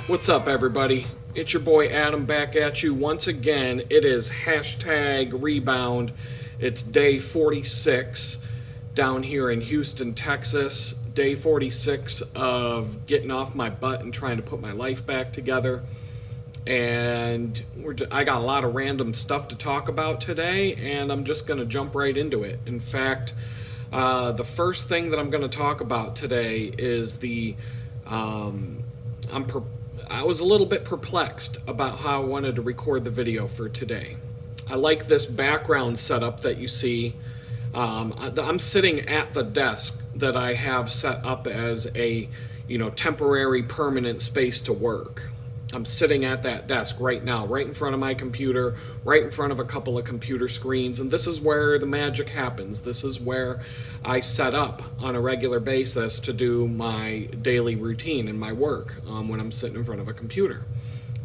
What's up, everybody? It's your boy Adam back at you once again. It is #rebound. It's day 46 down here in Houston, Texas. Day 46 of getting off my butt and trying to put my life back together. And I got a lot of random stuff to talk about today, and I'm just going to jump right into it. In fact, the first thing that I'm going to talk about today is I was a little bit perplexed about how I wanted to record the video for today. I like this background setup that you see. I'm sitting at the desk that I have set up as a temporary permanent space to work. I'm sitting at that desk right now, right in front of my computer, right in front of a couple of computer screens, and this is where the magic happens. This is where I set up on a regular basis to do my daily routine and my work when I'm sitting in front of a computer.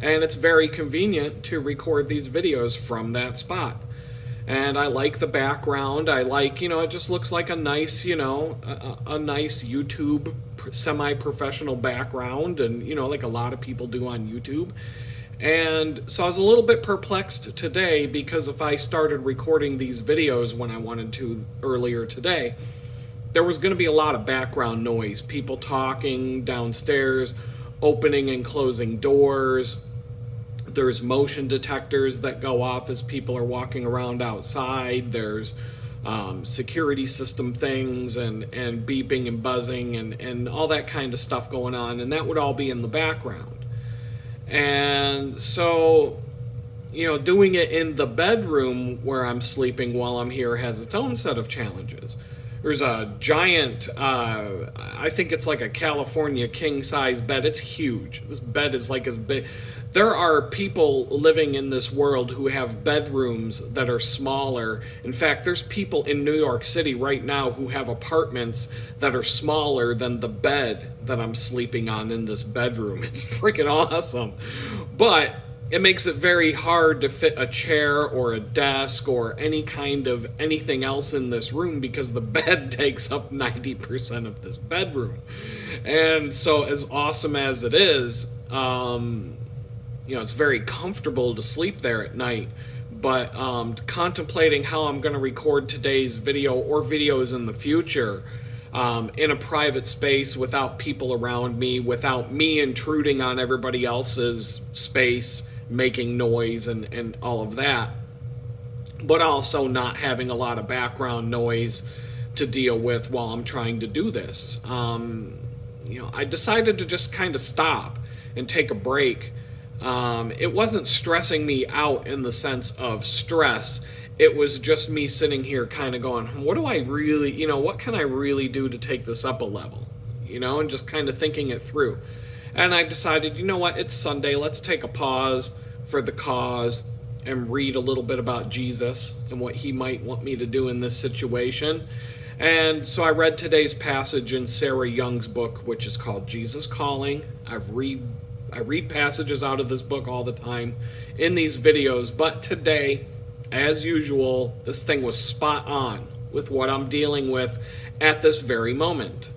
And it's very convenient to record these videos from that spot. And I like the background. I like, it just looks like a nice, a nice YouTube semi-professional background, and like a lot of people do on YouTube. And so I was a little bit perplexed today, because if I started recording these videos when I wanted to earlier today, there was going to be a lot of background noise, people talking downstairs, opening and closing doors. There's motion detectors that go off as people are walking around outside. There's security system things and beeping and buzzing and all that kind of stuff going on, and that would all be in the background. And so, doing it in the bedroom where I'm sleeping while I'm here has its own set of challenges. There's a giant, I think it's like a California king-size bed. It's huge. This bed is like as big. There are people living in this world who have bedrooms that are smaller. In fact, there's people in New York City right now who have apartments that are smaller than the bed that I'm sleeping on in this bedroom. It's freaking awesome. But it makes it very hard to fit a chair or a desk or any kind of anything else in this room, because the bed takes up 90% of this bedroom. And so as awesome as it is, it's very comfortable to sleep there at night, but contemplating how I'm going to record today's video or videos in the future in a private space without people around me, without me intruding on everybody else's space, making noise and all of that, but also not having a lot of background noise to deal with while I'm trying to do this. I decided to just kind of stop and take a break. It wasn't stressing me out in the sense of stress. It was just me sitting here kind of going, what do I really, what can I really do to take this up a level? And just kind of thinking it through. And I decided, it's Sunday. Let's take a pause for the cause and read a little bit about Jesus and what he might want me to do in this situation. And so I read today's passage in Sarah Young's book, which is called Jesus Calling. I read passages out of this book all the time in these videos, but today, as usual, this thing was spot on with what I'm dealing with at this very moment.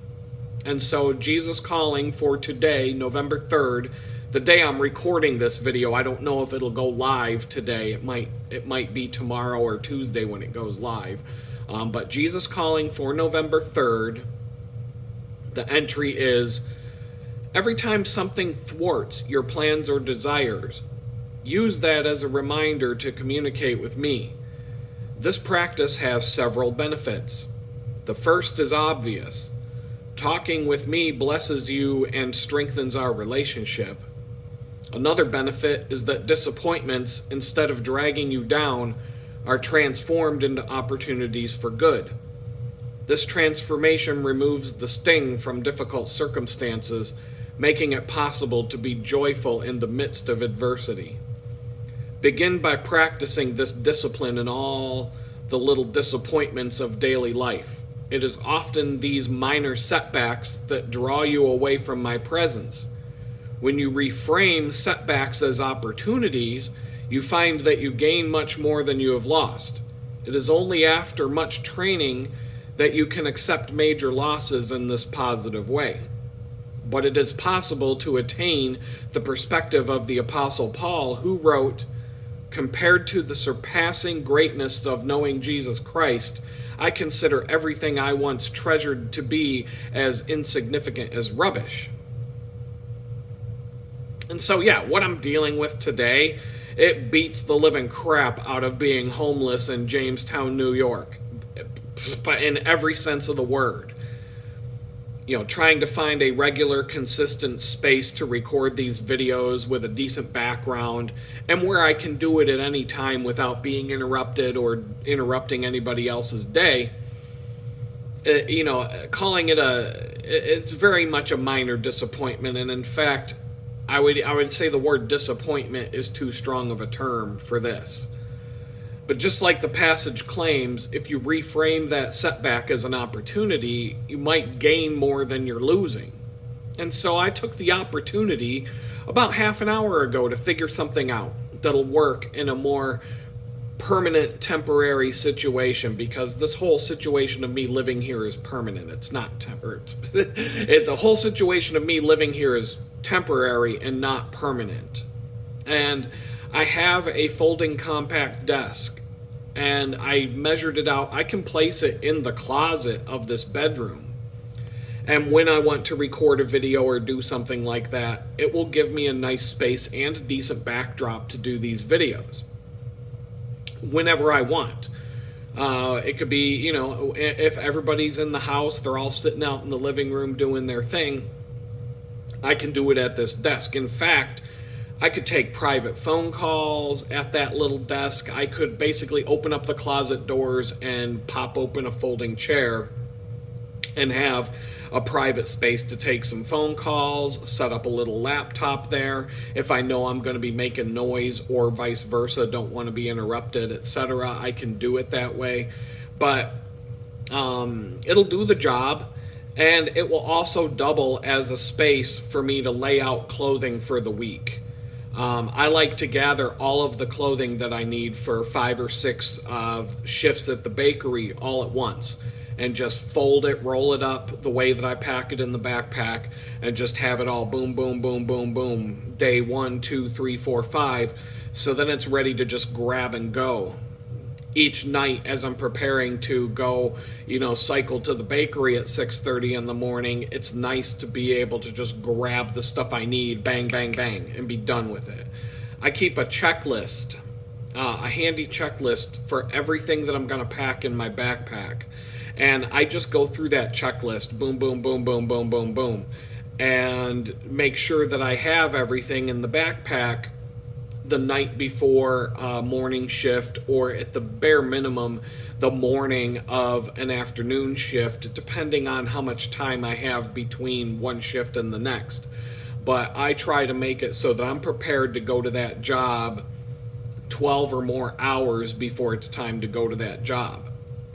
And so Jesus Calling for today, November 3rd, the day I'm recording this video. I don't know if it'll go live today. It might be tomorrow or Tuesday when it goes live. But Jesus Calling for November 3rd, the entry is: every time something thwarts your plans or desires, use that as a reminder to communicate with me. This practice has several benefits. The first is obvious. Talking with me blesses you and strengthens our relationship. Another benefit is that disappointments, instead of dragging you down, are transformed into opportunities for good. This transformation removes the sting from difficult circumstances, making it possible to be joyful in the midst of adversity. Begin by practicing this discipline in all the little disappointments of daily life. It is often these minor setbacks that draw you away from my presence. When you reframe setbacks as opportunities, you find that you gain much more than you have lost. It is only after much training that you can accept major losses in this positive way. but it is possible to attain the perspective of the Apostle Paul, who wrote, "Compared to the surpassing greatness of knowing Jesus Christ, I consider everything I once treasured to be as insignificant as rubbish." And so, yeah, what I'm dealing with today, it beats the living crap out of being homeless in Jamestown, New York, but in every sense of the word. You know, trying to find a regular, consistent space to record these videos with a decent background, and where I can do it at any time without being interrupted or interrupting anybody else's day. You know, calling it it's very much a minor disappointment, and in fact, I would say the word disappointment is too strong of a term for this. But just like the passage claims, if you reframe that setback as an opportunity, you might gain more than you're losing. And so I took the opportunity about half an hour ago to figure something out that'll work in a more permanent, temporary situation, because this whole situation of me living here is permanent. It's not temporary. The whole situation of me living here is temporary and not permanent. And I have a folding compact desk, and I measured it out. I can place it in the closet of this bedroom. And when I want to record a video or do something like that, it will give me a nice space and a decent backdrop to do these videos whenever I want. It could be, you know, if everybody's in the house, they're all sitting out in the living room doing their thing, I can do it at this desk. In fact, I could take private phone calls at that little desk. I could basically open up the closet doors and pop open a folding chair and have a private space to take some phone calls, set up a little laptop there. If I know I'm going to be making noise or vice versa, don't want to be interrupted, etc., I can do it that way. But it'll do the job, and it will also double as a space for me to lay out clothing for the week. I like to gather all of the clothing that I need for 5 or 6 shifts at the bakery all at once, and just fold it, roll it up the way that I pack it in the backpack, and just have it all boom, boom, boom, boom, boom, day 1, 2, 3, 4, 5, so then it's ready to just grab and go. Each night as I'm preparing to go, you know, cycle to the bakery at 6:30 in the morning, it's nice to be able to just grab the stuff I need, bang, bang, bang, and be done with it. I keep a checklist, a handy checklist for everything that I'm going to pack in my backpack. And I just go through that checklist, boom, boom, boom, boom, boom, boom, boom, and make sure that I have everything in the backpack the night before morning shift, or at the bare minimum, the morning of an afternoon shift, depending on how much time I have between one shift and the next. But I try to make it so that I'm prepared to go to that job 12 or more hours before it's time to go to that job.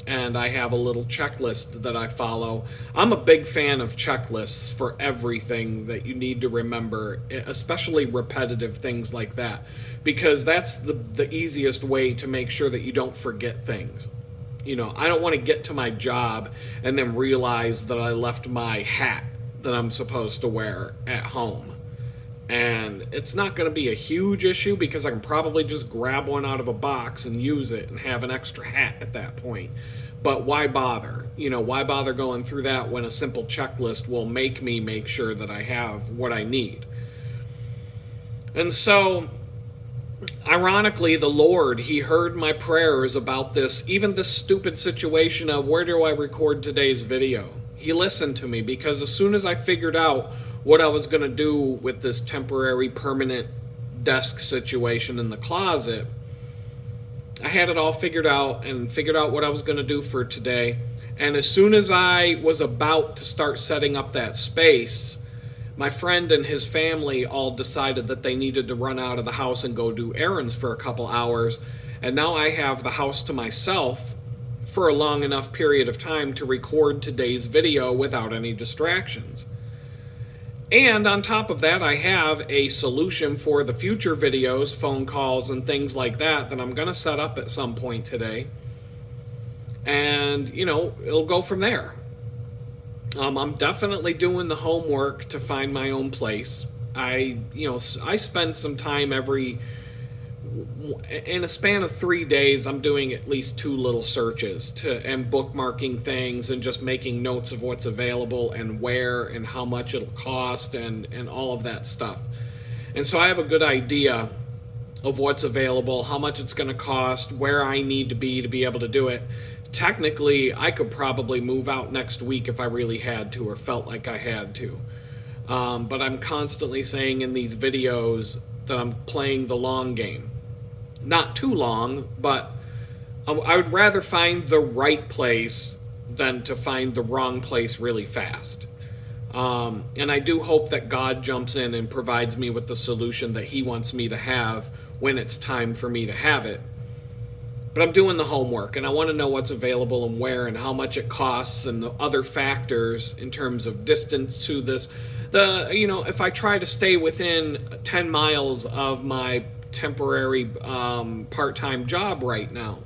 And I have a little checklist that I follow. I'm a big fan of checklists for everything that you need to remember, especially repetitive things like that, because that's the easiest way to make sure that you don't forget things. You know, I don't want to get to my job and then realize that I left my hat that I'm supposed to wear at home. And it's not going to be a huge issue, because I can probably just grab one out of a box and use it and have an extra hat at that point. But why bother? You know, why bother going through that when a simple checklist will make me make sure that I have what I need? And so, ironically, the Lord, He heard my prayers about this, even this stupid situation of where do I record today's video? He listened to me, because as soon as I figured out what I was going to do with this temporary permanent desk situation in the closet, I had it all figured out and figured out what I was going to do for today. And as soon as I was about to start setting up that space, my friend and his family all decided that they needed to run out of the house and go do errands for a couple hours. And now I have the house to myself for a long enough period of time to record today's video without any distractions. And on top of that, I have a solution for the future videos, phone calls, and things like that I'm going to set up at some point today. And, you know, it'll go from there. I'm definitely doing the homework to find my own place. I spend some time in a span of 3 days. I'm doing at least 2 little searches and bookmarking things and just making notes of what's available and where and how much it'll cost and all of that stuff. And so I have a good idea of what's available, how much it's going to cost, where I need to be able to do it. Technically, I could probably move out next week if I really had to or felt like I had to. But I'm constantly saying in these videos that I'm playing the long game. Not too long, but I would rather find the right place than to find the wrong place really fast. And I do hope that God jumps in and provides me with the solution that He wants me to have when it's time for me to have it. But I'm doing the homework, and I want to know what's available and where and how much it costs and the other factors in terms of distance to this. If I try to stay within 10 miles of my temporary part-time job right now,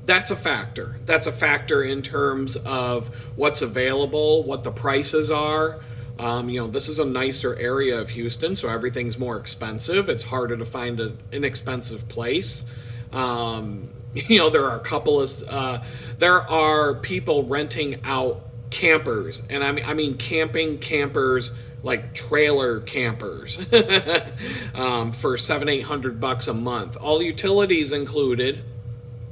that's a factor. That's a factor in terms of what's available, what the prices are. This is a nicer area of Houston, so everything's more expensive. It's harder to find an inexpensive place. There are people renting out campers, and I mean camping campers, like trailer campers, for $700-800 a month, all utilities included.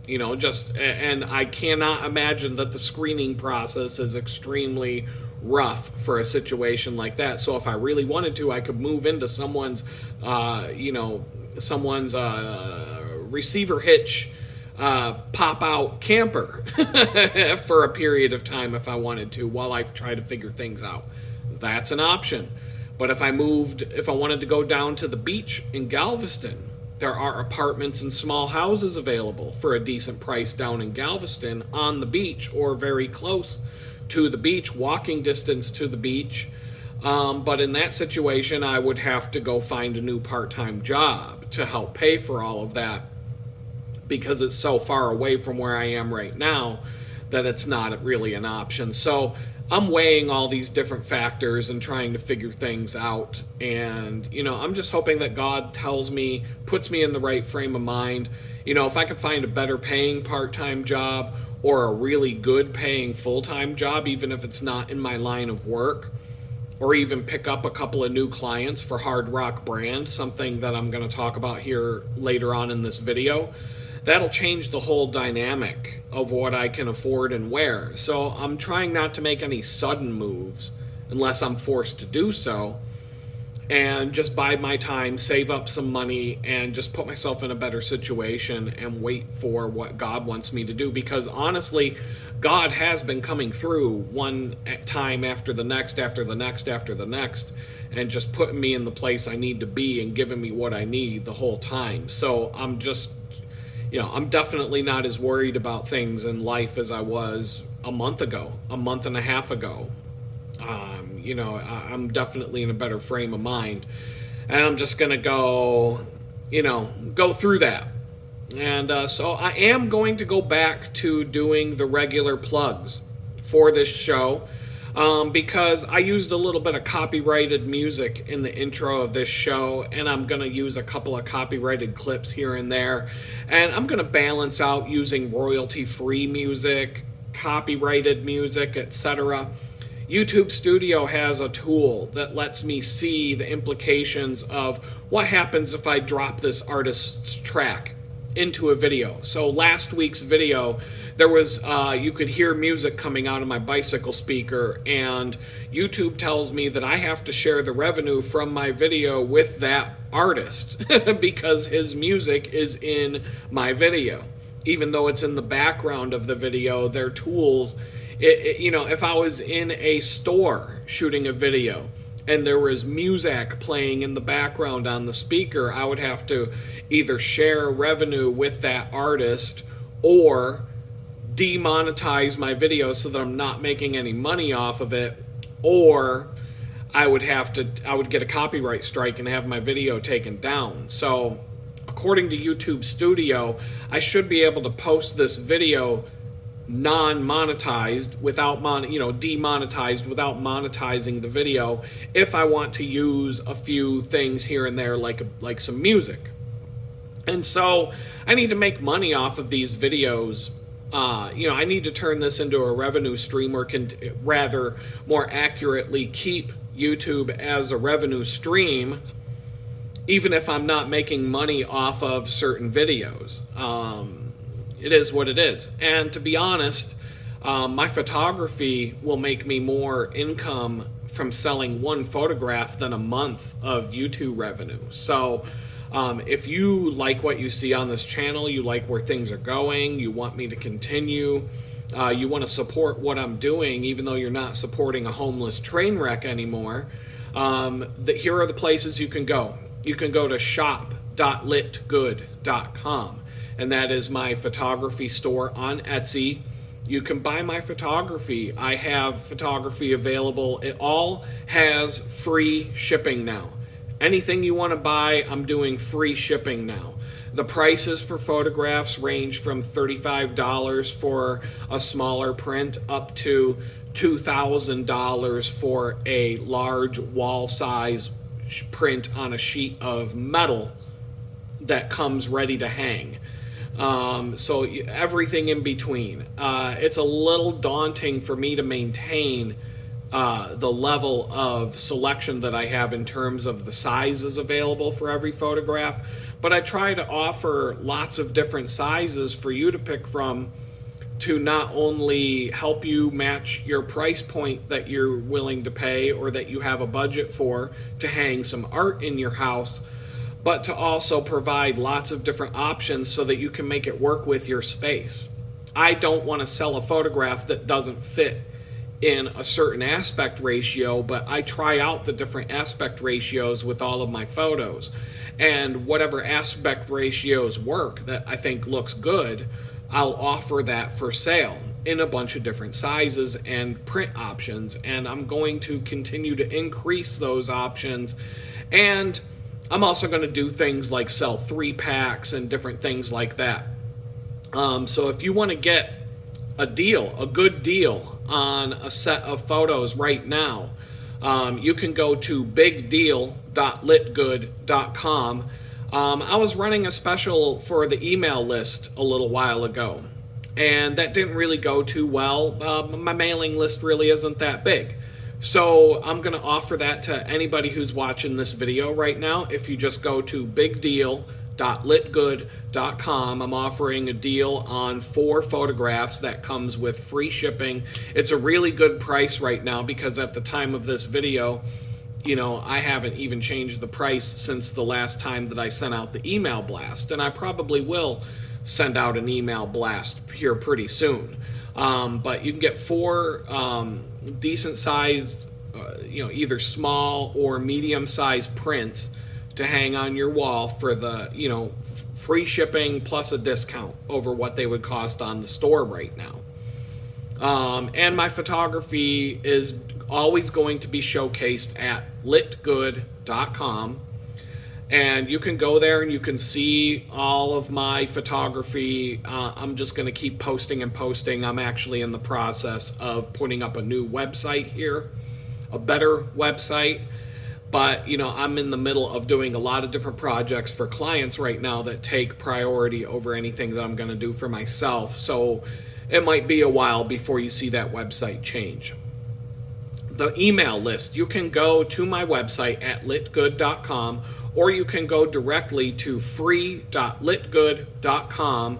And I cannot imagine that the screening process is extremely rough for a situation like that. So if I really wanted to, I could move into someone's receiver hitch pop-out camper for a period of time if I wanted to, while I try to figure things out. That's an option. But if I wanted to go down to the beach in Galveston, there are apartments and small houses available for a decent price down in Galveston on the beach or very close to the beach, walking distance to the beach. But in that situation, I would have to go find a new part-time job to help pay for all of that, because it's so far away from where I am right now that it's not really an option. So I'm weighing all these different factors and trying to figure things out. And, I'm just hoping that God puts me in the right frame of mind. If I could find a better paying part-time job or a really good paying full-time job, even if it's not in my line of work, or even pick up a couple of new clients for Hard Rock Brand, something that I'm going to talk about here later on in this video, that'll change the whole dynamic of what I can afford and where. So I'm trying not to make any sudden moves unless I'm forced to do so, and just bide my time, save up some money, and just put myself in a better situation and wait for what God wants me to do. Because honestly, God has been coming through one time after the next, after the next, after the next, and just putting me in the place I need to be and giving me what I need the whole time. So I'm just, I'm definitely not as worried about things in life as I was a month and a half ago. I'm definitely in a better frame of mind, and I'm just going to go through that. And so I am going to go back to doing the regular plugs for this show, because I used a little bit of copyrighted music in the intro of this show, and I'm going to use a couple of copyrighted clips here and there, and I'm going to balance out using royalty-free music, copyrighted music, etc. YouTube Studio has a tool that lets me see the implications of what happens if I drop this artist's track into a video. So last week's video, there was you could hear music coming out of my bicycle speaker, and YouTube tells me that I have to share the revenue from my video with that artist because his music is in my video. Even though it's in the background of the video, their tools, if I was in a store shooting a video and there was music playing in the background on the speaker, I would have to either share revenue with that artist or demonetize my video so that I'm not making any money off of it, or I would get a copyright strike and have my video taken down. So according to YouTube Studio, I should be able to post this video non-monetized without demonetized without monetizing the video if I want to use a few things here and there, like some music. And so I need to make money off of these videos. I need to turn this into a revenue stream, or rather more accurately keep YouTube as a revenue stream, even if I'm not making money off of certain videos. It is what it is. And to be honest, my photography will make me more income from selling one photograph than a month of YouTube revenue. So if you like what you see on this channel, you like where things are going, you want me to continue, you want to support what I'm doing, even though you're not supporting a homeless train wreck anymore, here are the places you can go. You can go to shop.litgood.com. And that is my photography store on Etsy. You can buy my photography. I have photography available. It all has free shipping now. Anything you want to buy, I'm doing free shipping now. The prices for photographs range from $35 for a smaller print up to $2,000 for a large wall size print on a sheet of metal that comes ready to hang. So everything in between. It's a little daunting for me to maintain the level of selection that I have in terms of the sizes available for every photograph, but I try to offer lots of different sizes for you to pick from, to not only help you match your price point that you're willing to pay or that you have a budget for to hang some art in your house, but to also provide lots of different options so that you can make it work with your space. I don't want to sell a photograph that doesn't fit in a certain aspect ratio, but I try out the different aspect ratios with all of my photos. And whatever aspect ratios work that I think looks good, I'll offer that for sale in a bunch of different sizes and print options. And I'm going to continue to increase those options. And I'm also going to do things like sell 3-packs and different things like that. So if you want to get a good deal on a set of photos right now, you can go to bigdeal.litgood.com. I was running a special for the email list a little while ago, and that didn't really go too well. My mailing list really isn't that big. So I'm going to offer that to anybody who's watching this video right now. If you just go to bigdeal.litgood.com, I'm offering a deal on 4 photographs that comes with free shipping. It's a really good price right now because at the time of this video, I haven't even changed the price since the last time that I sent out the email blast. And I probably will send out an email blast here pretty soon. But you can get 4 decent sized, either small or medium sized prints to hang on your wall for the, free shipping plus a discount over what they would cost on the store right now. And my photography is always going to be showcased at litgood.com. And you can go there and you can see all of my photography. I'm just going to keep posting and posting. I'm actually in the process of putting up a new website here, a better website. But, I'm in the middle of doing a lot of different projects for clients right now that take priority over anything that I'm going to do for myself. So it might be a while before you see that website change. The email list, you can go to my website at litgood.com, or you can go directly to free.litgood.com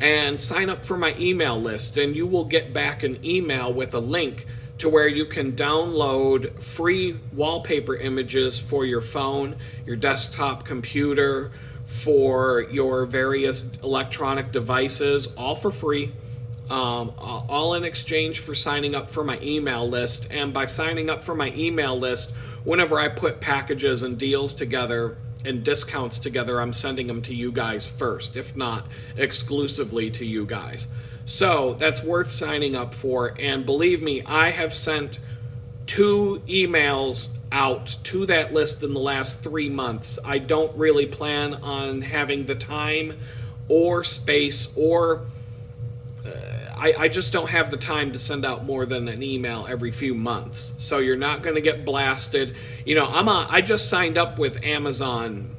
and sign up for my email list, and you will get back an email with a link to where you can download free wallpaper images for your phone, your desktop computer, for your various electronic devices, all for free, all in exchange for signing up for my email list. And by signing up for my email list, whenever I put packages and deals together and discounts together, I'm sending them to you guys first, if not exclusively to you guys. So that's worth signing up for. And believe me, I have sent 2 emails out to that list in the last 3 months. I don't really plan on having the time or space, or I just don't have the time to send out more than an email every few months. So you're not going to get blasted. You know, I just signed up with Amazon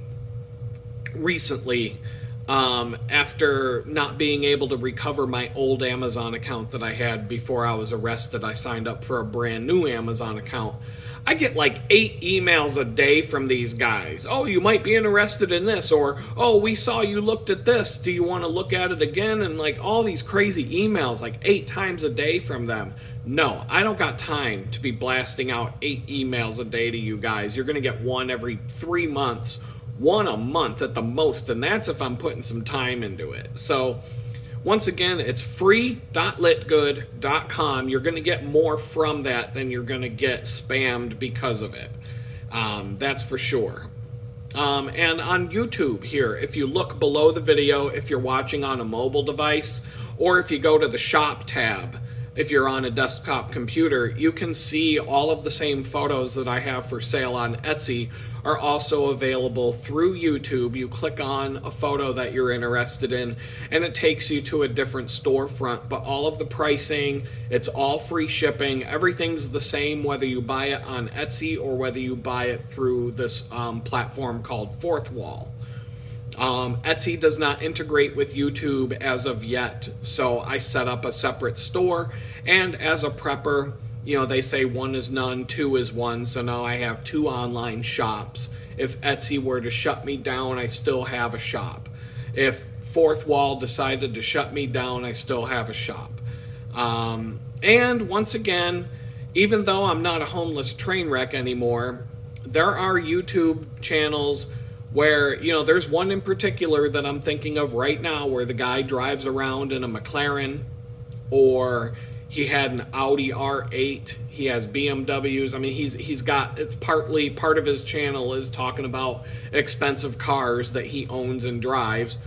recently after not being able to recover my old Amazon account that I had before I was arrested. I signed up for a brand new Amazon account. I get like 8 emails a day from these guys. Oh, you might be interested in this, or oh, we saw you looked at this. Do you want to look at it again? And like all these crazy emails, like 8 times a day from them. No, I don't got time to be blasting out 8 emails a day to you guys. You're going to get one every 3 months, one a month at the most, and that's if I'm putting some time into it. So once again, it's free.litgood.com. You're going to get more from that than you're going to get spammed because of it. That's for sure. And on YouTube here, if you look below the video, if you're watching on a mobile device, or if you go to the shop tab, if you're on a desktop computer, you can see all of the same photos that I have for sale on Etsy are also available through YouTube. You click on a photo that you're interested in, and it takes you to a different storefront. But all of the pricing, it's all free shipping. Everything's the same whether you buy it on Etsy or whether you buy it through this platform called Fourth Wall. Etsy does not integrate with YouTube as of yet, so I set up a separate store, and as a prepper, you know, they say 1 is none, 2 is 1, so now I have 2 online shops. If Etsy were to shut me down, I still have a shop. If Fourth Wall decided to shut me down, I still have a shop. And once again, even though I'm not a homeless train wreck anymore, there are YouTube channels where, you know, there's one in particular that I'm thinking of right now where the guy drives around in a McLaren, or he had an Audi R8, he has BMWs. I mean, he's got, it's partly, part of his channel is talking about expensive cars that he owns and drives.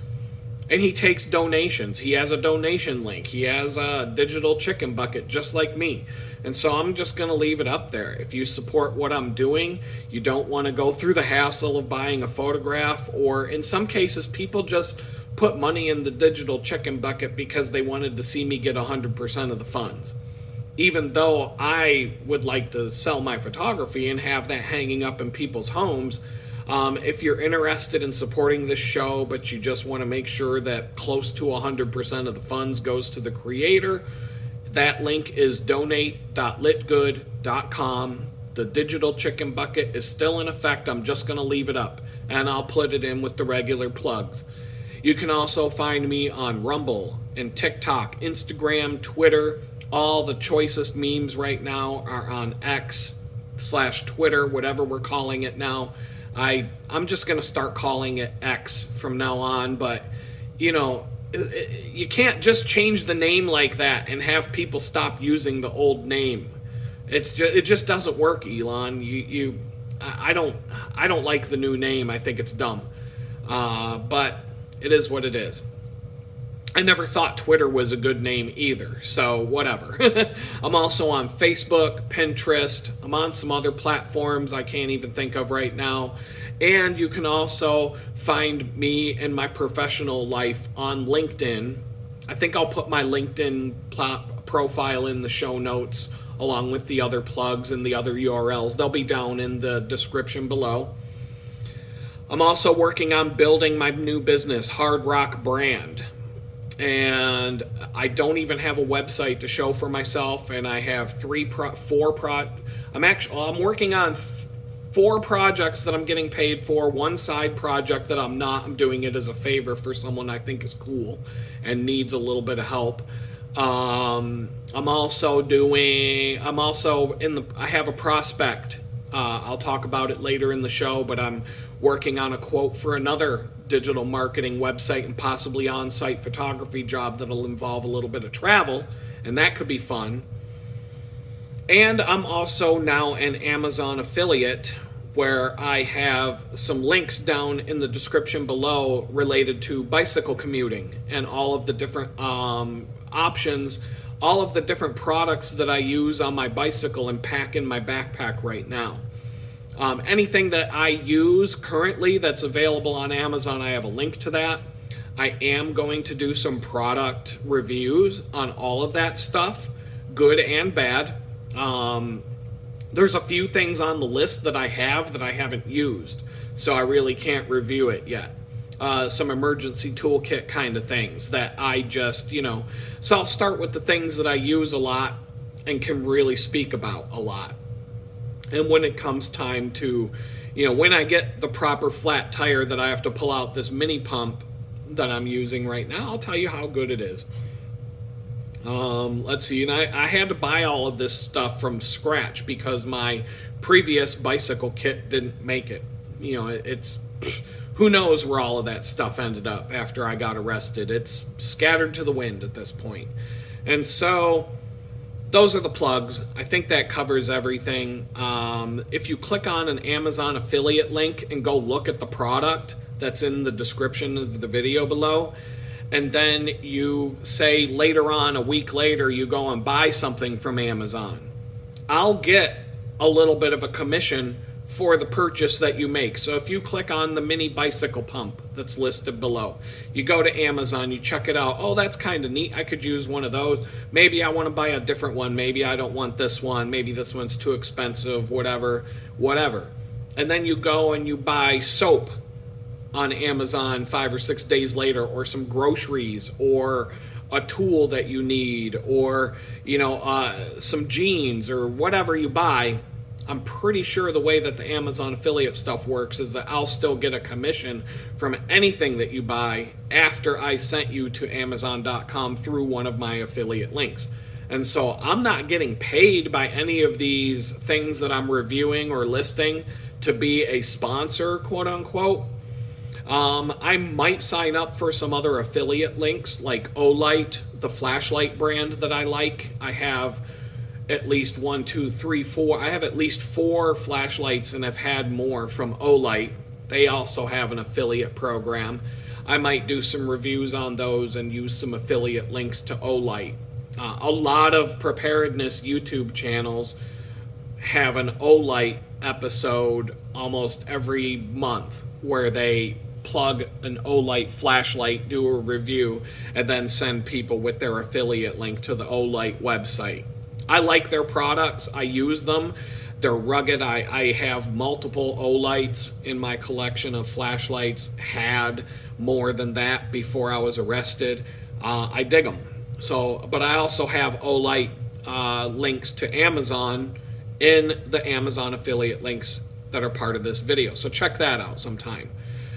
And he takes donations. He has a donation link. He has a digital chicken bucket just like me. And so I'm just going to leave it up there. If you support what I'm doing, you don't want to go through the hassle of buying a photograph, or in some cases, people just put money in the digital chicken bucket because they wanted to see me get 100% of the funds. Even though I would like to sell my photography and have that hanging up in people's homes, if you're interested in supporting this show, but you just want to make sure that close to 100% of the funds goes to the creator, that link is donate.litgood.com. The digital chicken bucket is still in effect. I'm just going to leave it up, and I'll put it in with the regular plugs. You can also find me on Rumble and TikTok, Instagram, Twitter. All the choicest memes right now are on X/Twitter, whatever we're calling it now. I'm just going to start calling it X from now on, but, you know, you can't just change the name like that and have people stop using the old name. It just doesn't work, Elon. I don't like the new name. I think it's dumb. But it is what it is. I never thought Twitter was a good name either, so whatever. I'm also on Facebook, Pinterest. I'm on some other platforms I can't even think of right now. And you can also find me in my professional life on LinkedIn. I think I'll put my LinkedIn profile in the show notes along with the other plugs and the other URLs. They'll be down in the description below. I'm also working on building my new business, Hard Rock Brand. And I don't even have a website to show for myself, and I have I'm working on 4 projects that I'm getting paid for, 1 side project that I'm not. I'm doing it as a favor for someone I think is cool and needs a little bit of help. I have a prospect. I'll talk about it later in the show, but I'm working on a quote for another digital marketing website and possibly on-site photography job that'll involve a little bit of travel, and that could be fun. And I'm also now an Amazon affiliate, where I have some links down in the description below related to bicycle commuting and all of the different options, all of the different products that I use on my bicycle and pack in my backpack right now. Anything that I use currently that's available on Amazon, I have a link to that. I am going to do some product reviews on all of that stuff, good and bad. There's a few things on the list that I haven't used, so I really can't review it yet. Some emergency toolkit kind of things that I just, so I'll start with the things that I use a lot and can really speak about a lot. And when it comes time to, when I get the proper flat tire that I have to pull out this mini pump that I'm using right now, I'll tell you how good it is. Let's see, and I had to buy all of this stuff from scratch because my previous bicycle kit didn't make it. It's who knows where all of that stuff ended up after I got arrested. It's scattered to the wind at this point. And so those are the plugs. I think that covers everything. If you click on an Amazon affiliate link and go look at the product that's in the description of the video below, and then you say later on, a week later, you go and buy something from Amazon, I'll get a little bit of a commission for the purchase that you make. So if you click on the mini bicycle pump that's listed below, you go to Amazon, you check it out. Oh, that's kind of neat. I could use one of those. Maybe I want to buy a different one. Maybe I don't want this one. Maybe this one's too expensive, whatever. And then you go and you buy soap on Amazon 5 or 6 days later, or some groceries, or a tool that you need, or some jeans, or whatever you buy. I'm pretty sure the way that the Amazon affiliate stuff works is that I'll still get a commission from anything that you buy after I sent you to Amazon.com through one of my affiliate links. And so I'm not getting paid by any of these things that I'm reviewing or listing to be a sponsor, quote unquote. I might sign up for some other affiliate links like OLIGHT, the flashlight brand that I like. I have at least 1, 2, 3, 4. I have at least 4 flashlights and have had more from OLIGHT. They also have an affiliate program. I might do some reviews on those and use some affiliate links to OLIGHT. A lot of preparedness YouTube channels have an OLIGHT episode almost every month where they plug an OLIGHT flashlight, do a review, and then send people with their affiliate link to the OLIGHT website. I like their products. I use them. They're rugged. I have multiple OLIGHTs in my collection of flashlights. Had more than that before I was arrested. I dig them. But I also have OLIGHT links to Amazon in the Amazon affiliate links that are part of this video. So check that out sometime.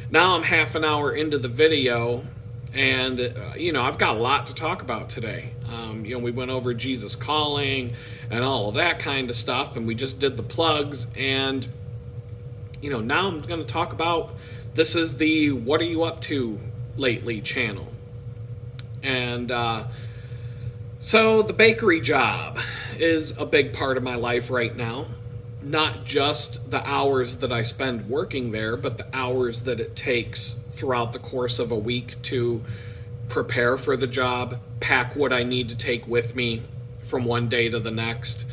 Now I'm half an hour into the video, and I've got a lot to talk about today. We went over Jesus Calling and all of that kind of stuff, and we just did the plugs. And now I'm going to talk about, this is the What Are You Up To Lately channel. And so the bakery job is a big part of my life right now. Not just the hours that I spend working there, but the hours that it takes throughout the course of a week to prepare for the job, pack what I need to take with me from one day to the next,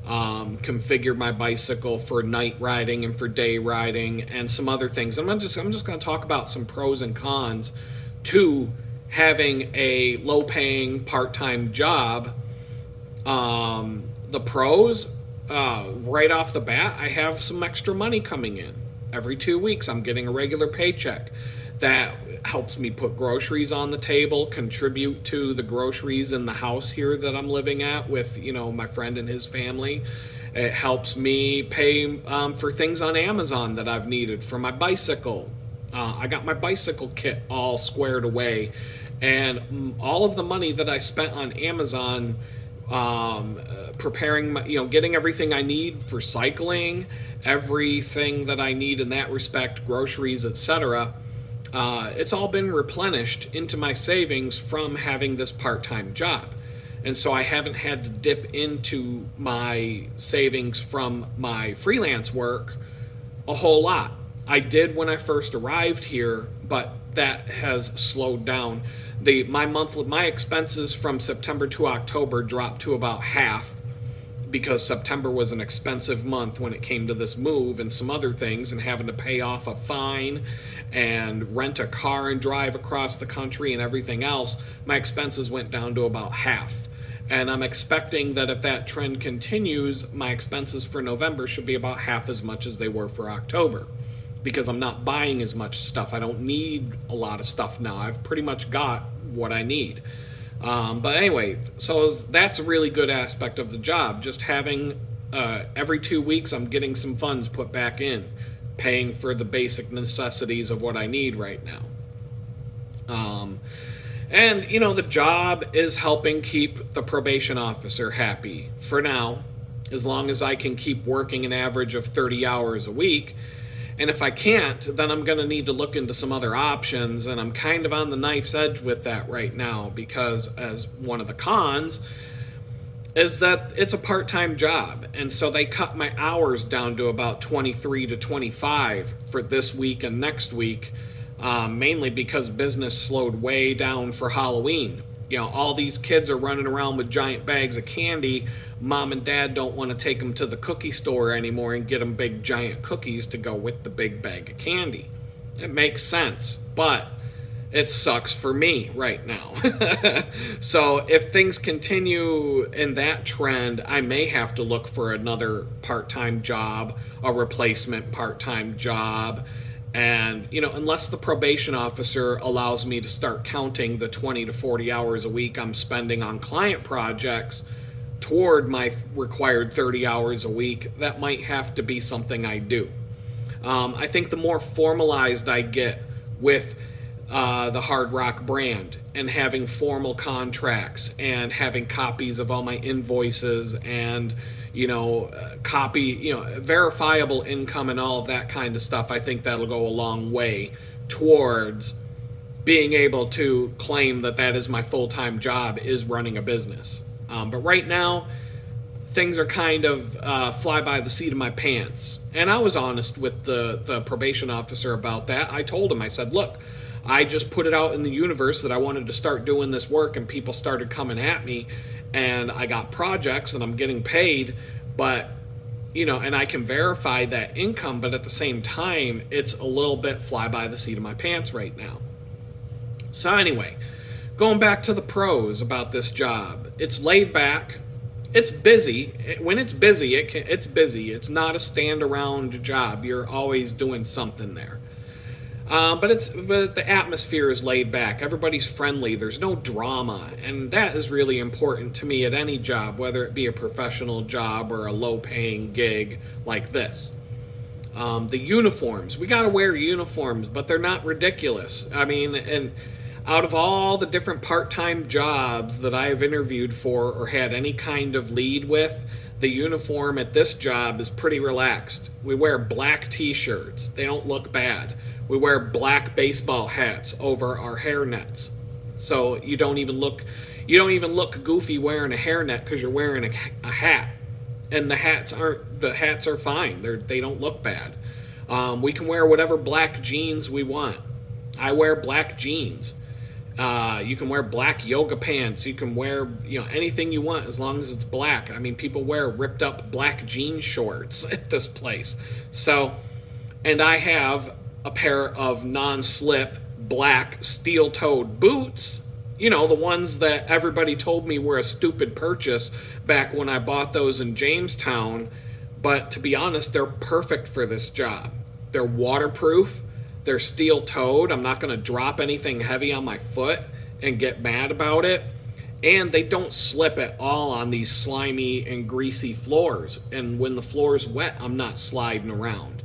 configure my bicycle for night riding and for day riding, and some other things. I'm just going to talk about some pros and cons to having a low-paying part-time job. The pros, right off the bat, I have some extra money coming in. Every 2 weeks, I'm getting a regular paycheck. That helps me put groceries on the table, contribute to the groceries in the house here that I'm living at with, my friend and his family. It helps me pay for things on Amazon that I've needed for my bicycle. I got my bicycle kit all squared away, and all of the money that I spent on Amazon preparing my, getting everything I need for cycling, everything that I need in that respect, groceries, etc. It's all been replenished into my savings from having this part-time job. And so I haven't had to dip into my savings from my freelance work a whole lot. I did when I first arrived here, but that has slowed down. My expenses from September to October dropped to about half, because September was an expensive month when it came to this move and some other things, and having to pay off a fine and rent a car and drive across the country and everything else, my expenses went down to about half. And I'm expecting that if that trend continues, my expenses for November should be about half as much as they were for October, because I'm not buying as much stuff. I don't need a lot of stuff now. I've pretty much got what I need. But anyway, so that's a really good aspect of the job. Just having every 2 weeks I'm getting some funds put back in, paying for the basic necessities of what I need right now. And, you know, the job is helping keep the probation officer happy for now, as long as I can keep working an average of 30 hours a week. And if I can't, then I'm going to need to look into some other options, and I'm kind of on the knife's edge with that right now, because as one of the cons is that it's a part-time job, and so they cut my hours down to about 23 to 25 for this week and next week, mainly because business slowed way down for Halloween. You know, all these kids are running around with giant bags of candy. Mom and Dad don't want to take them to the cookie store anymore and get them big giant cookies to go with the big bag of candy. It makes sense, but it sucks for me right now. So if things continue in that trend, I may have to look for another part-time job, a replacement part-time job. And, you know, unless the probation officer allows me to start counting the 20 to 40 hours a week I'm spending on client projects toward my required 30 hours a week, that might have to be something I do. I think the more formalized I get with the Hard Rock brand, and having formal contracts and having copies of all my invoices and, you know, verifiable income and all of that kind of stuff, I think that'll go a long way towards being able to claim that that is my full-time job, is running a business. But right now, things are kind of fly by the seat of my pants. And I was honest with the probation officer about that. I told him, I said, look, I just put it out in the universe that I wanted to start doing this work, and people started coming at me, and I got projects and I'm getting paid, but, you know, and I can verify that income, but at the same time, it's a little bit fly by the seat of my pants right now. So anyway, going back to the pros about this job, it's laid back, it's busy. When it's busy, it's busy. It's not a stand-around job. You're always doing something there. But the atmosphere is laid back. Everybody's friendly. There's no drama, and that is really important to me at any job, whether it be a professional job or a low-paying gig like this. The uniforms, we got to wear uniforms, but they're not ridiculous. I mean, and out of all the different part-time jobs that I have interviewed for or had any kind of lead with, the uniform at this job is pretty relaxed. We wear black t-shirts. They don't look bad. We wear black baseball hats over our hairnets. So you don't even look goofy wearing a hairnet because you're wearing a hat. And the hats are fine. They don't look bad. We can wear whatever black jeans we want. I wear black jeans. You can wear black yoga pants. You can wear, you know, anything you want as long as it's black. I mean, people wear ripped up black jean shorts at this place. So, and I have a pair of non-slip black steel-toed boots. You know, the ones that everybody told me were a stupid purchase back when I bought those in Jamestown. But to be honest, they're perfect for this job. They're waterproof. They're steel-toed. I'm not going to drop anything heavy on my foot and get mad about it. And they don't slip at all on these slimy and greasy floors. And when the floor's wet, I'm not sliding around.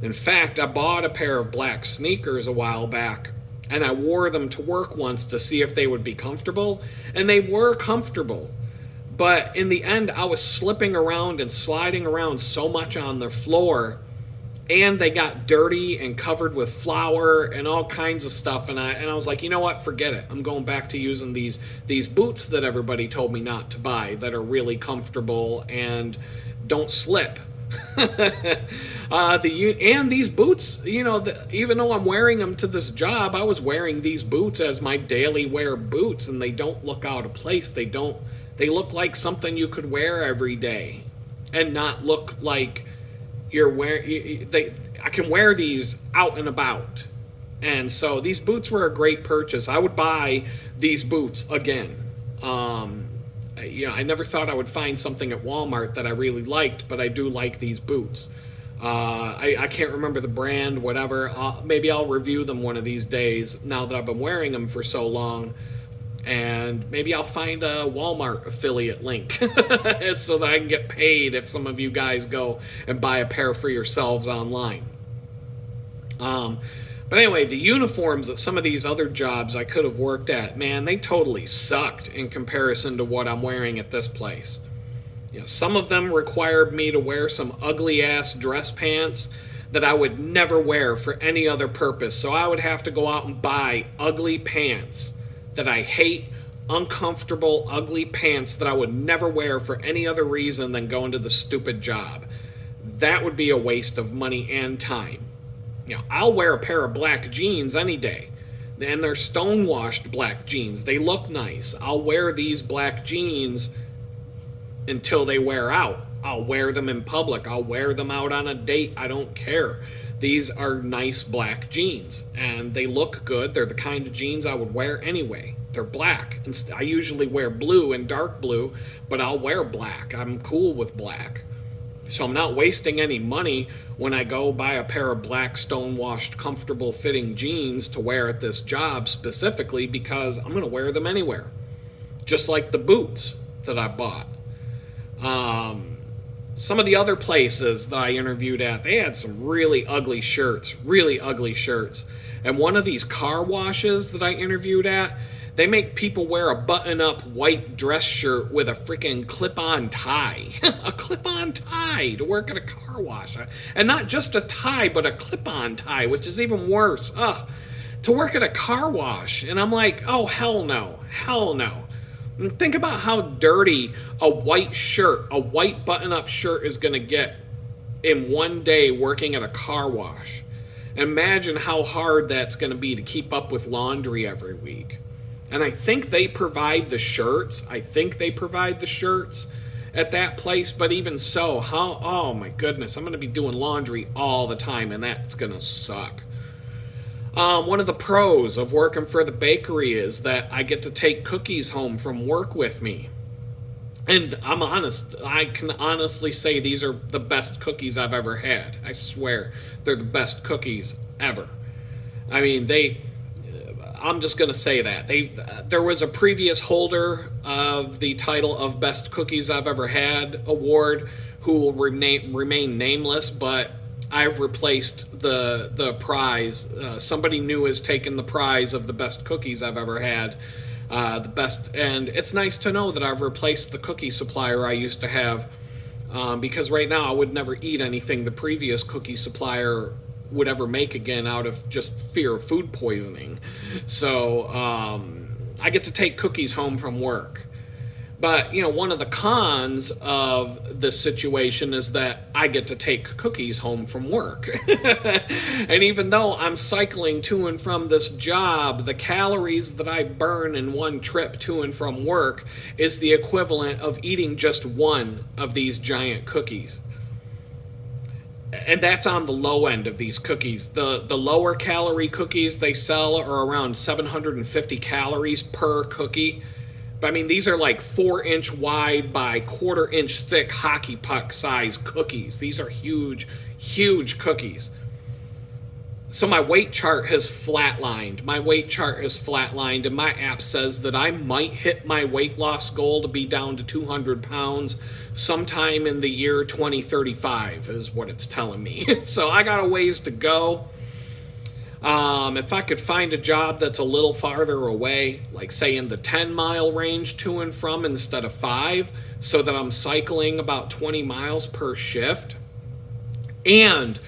In fact, I bought a pair of black sneakers a while back, and I wore them to work once to see if they would be comfortable, and they were comfortable. But in the end, I was slipping around and sliding around so much on the floor, and they got dirty and covered with flour and all kinds of stuff, and I was like, you know what, forget it. I'm going back to using these boots that everybody told me not to buy, that are really comfortable and don't slip. And these boots, you know, even though I'm wearing them to this job, I was wearing these boots as my daily wear boots, and they don't look out of place. They don't They look like something you could wear every day and not look like you're wearing. I can wear these out and about. And so these boots were a great purchase. I would buy these boots again. I never thought I would find something at Walmart that I really liked, but I do like these boots. I can't remember the brand, whatever. Maybe I'll review them one of these days now that I've been wearing them for so long. And maybe I'll find a Walmart affiliate link so that I can get paid if some of you guys go and buy a pair for yourselves online. But anyway, the uniforms at some of these other jobs I could have worked at, man, they totally sucked in comparison to what I'm wearing at this place. Some of them required me to wear some ugly-ass dress pants that I would never wear for any other purpose. So I would have to go out and buy ugly pants that I hate, uncomfortable, ugly pants that I would never wear for any other reason than going to the stupid job. That would be a waste of money and time. I'll wear a pair of black jeans any day. And they're stone-washed black jeans. They look nice. I'll wear these black jeans until they wear out. I'll wear them in public. I'll wear them out on a date. I don't care. These are nice black jeans. And they look good. They're the kind of jeans I would wear anyway. They're black. And I usually wear blue and dark blue, but I'll wear black. I'm cool with black. So I'm not wasting any money when I go buy a pair of black stone-washed comfortable fitting jeans to wear at this job specifically because I'm going to wear them anywhere. Just like the boots that I bought. Some of the other places that I interviewed at, they had some really ugly shirts. And one of these car washes that I interviewed at, they make people wear a button-up white dress shirt with a freaking clip-on tie. A clip-on tie to work at a car wash. And not just a tie, but a clip-on tie, which is even worse. To work at a car wash. And I'm like, oh, hell no. And think about how dirty a white shirt, a white button-up shirt is going to get in one day working at a car wash. Imagine how hard that's going to be to keep up with laundry every week. And I think they provide the shirts. At that place. But even so, oh my goodness, I'm going to be doing laundry all the time, and that's going to suck. One of the pros of working for the bakery is that I get to take cookies home from work with me. And I'm honest, I can honestly say these are the best cookies I've ever had. I swear, they're the best cookies ever. I mean, I'm just going to say that. There was a previous holder of the title of Best Cookies I've Ever Had award who will remain nameless, but I've replaced the prize. Somebody new has taken the prize of the best cookies I've ever had. And it's nice to know that I've replaced the cookie supplier I used to have, because right now I would never eat anything the previous cookie supplier would ever make again out of just fear of food poisoning. So I get to take cookies home from work. But, one of the cons of this situation is that I get to take cookies home from work. And even though I'm cycling to and from this job, the calories that I burn in one trip to and from work is the equivalent of eating just one of these giant cookies. And that's on the low end of these cookies. The lower calorie cookies they sell are around 750 calories per cookie. But I mean, these are like 4-inch wide by 1/4-inch thick hockey puck size cookies. These are huge, huge cookies. So my weight chart has flatlined. And my app says that I might hit my weight loss goal to be down to 200 pounds sometime in the year 2035 is what it's telling me. So I got a ways to go. If I could find a job that's a little farther away, like say in the 10-mile range to and from instead of 5, so that I'm cycling about 20 miles per shift, and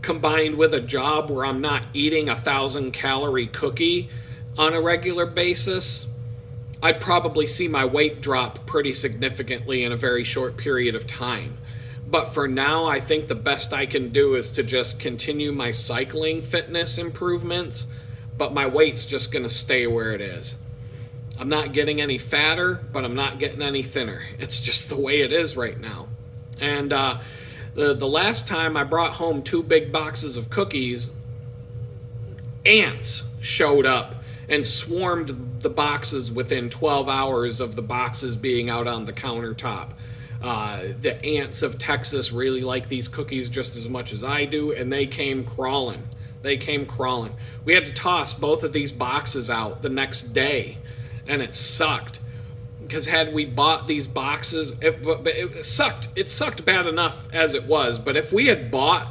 combined with a job where I'm not eating 1,000-calorie cookie on a regular basis, I'd probably see my weight drop pretty significantly in a very short period of time. But for now, I think the best I can do is to just continue my cycling fitness improvements, but my weight's just going to stay where it is. I'm not getting any fatter, but I'm not getting any thinner. It's just the way it is right now. And the last time I brought home 2 big boxes of cookies, ants showed up and swarmed the boxes within 12 hours of the boxes being out on the countertop. The ants of Texas really like these cookies just as much as I do, and they came crawling. They came crawling. We had to toss both of these boxes out the next day, and it sucked. Because had we bought these boxes, it sucked. It sucked bad enough as it was, but if we had bought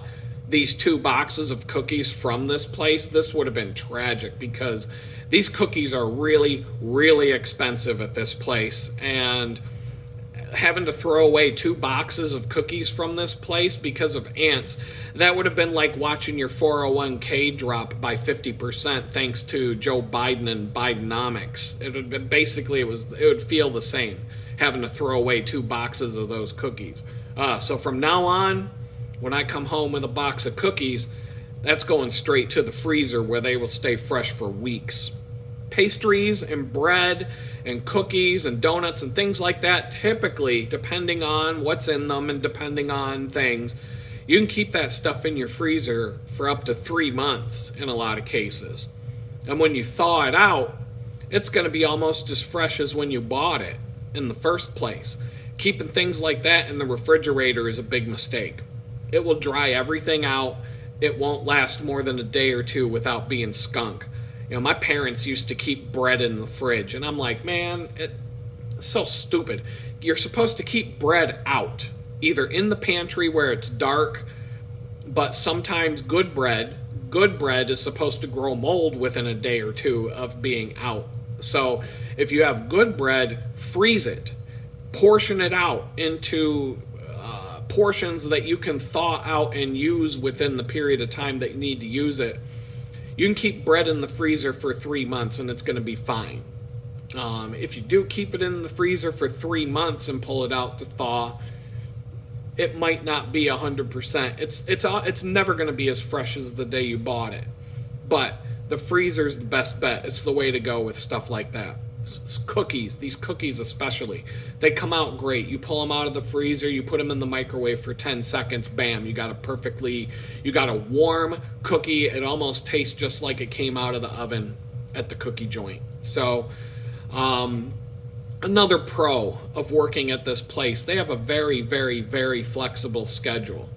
these 2 boxes of cookies from this place, this would have been tragic, because these cookies are really, really expensive at this place, and having to throw away 2 boxes of cookies from this place because of ants, that would have been like watching your 401k drop by 50% thanks to Joe Biden and Bidenomics. It would been, basically it would feel the same having to throw away 2 boxes of those cookies. So from now on, when I come home with a box of cookies, that's going straight to the freezer where they will stay fresh for weeks. Pastries and bread and cookies and donuts and things like that, typically, depending on what's in them and depending on things, you can keep that stuff in your freezer for up to 3 months in a lot of cases. And when you thaw it out, it's going to be almost as fresh as when you bought it in the first place. Keeping things like that in the refrigerator is a big mistake. It will dry everything out. It won't last more than a day or 2 without being skunk. You know, my parents used to keep bread in the fridge, and I'm like, man, it's so stupid. You're supposed to keep bread out, either in the pantry where it's dark, but sometimes good bread is supposed to grow mold within a day or 2 of being out. So if you have good bread, freeze it, portion it out into portions that you can thaw out and use within the period of time that you need to use it. You can keep bread in the freezer for 3 months and it's going to be fine. If you do keep it in the freezer for 3 months and pull it out to thaw, it might not be 100%. It's never going to be as fresh as the day you bought it. But the freezer's the best bet. It's the way to go with stuff like that. Cookies, these cookies especially, they come out great. You pull them out of the freezer, you put them in the microwave for 10 seconds, bam, you got a warm cookie. It almost tastes just like it came out of the oven at the cookie joint. So another pro of working at this place, they have a very, very, very flexible schedule.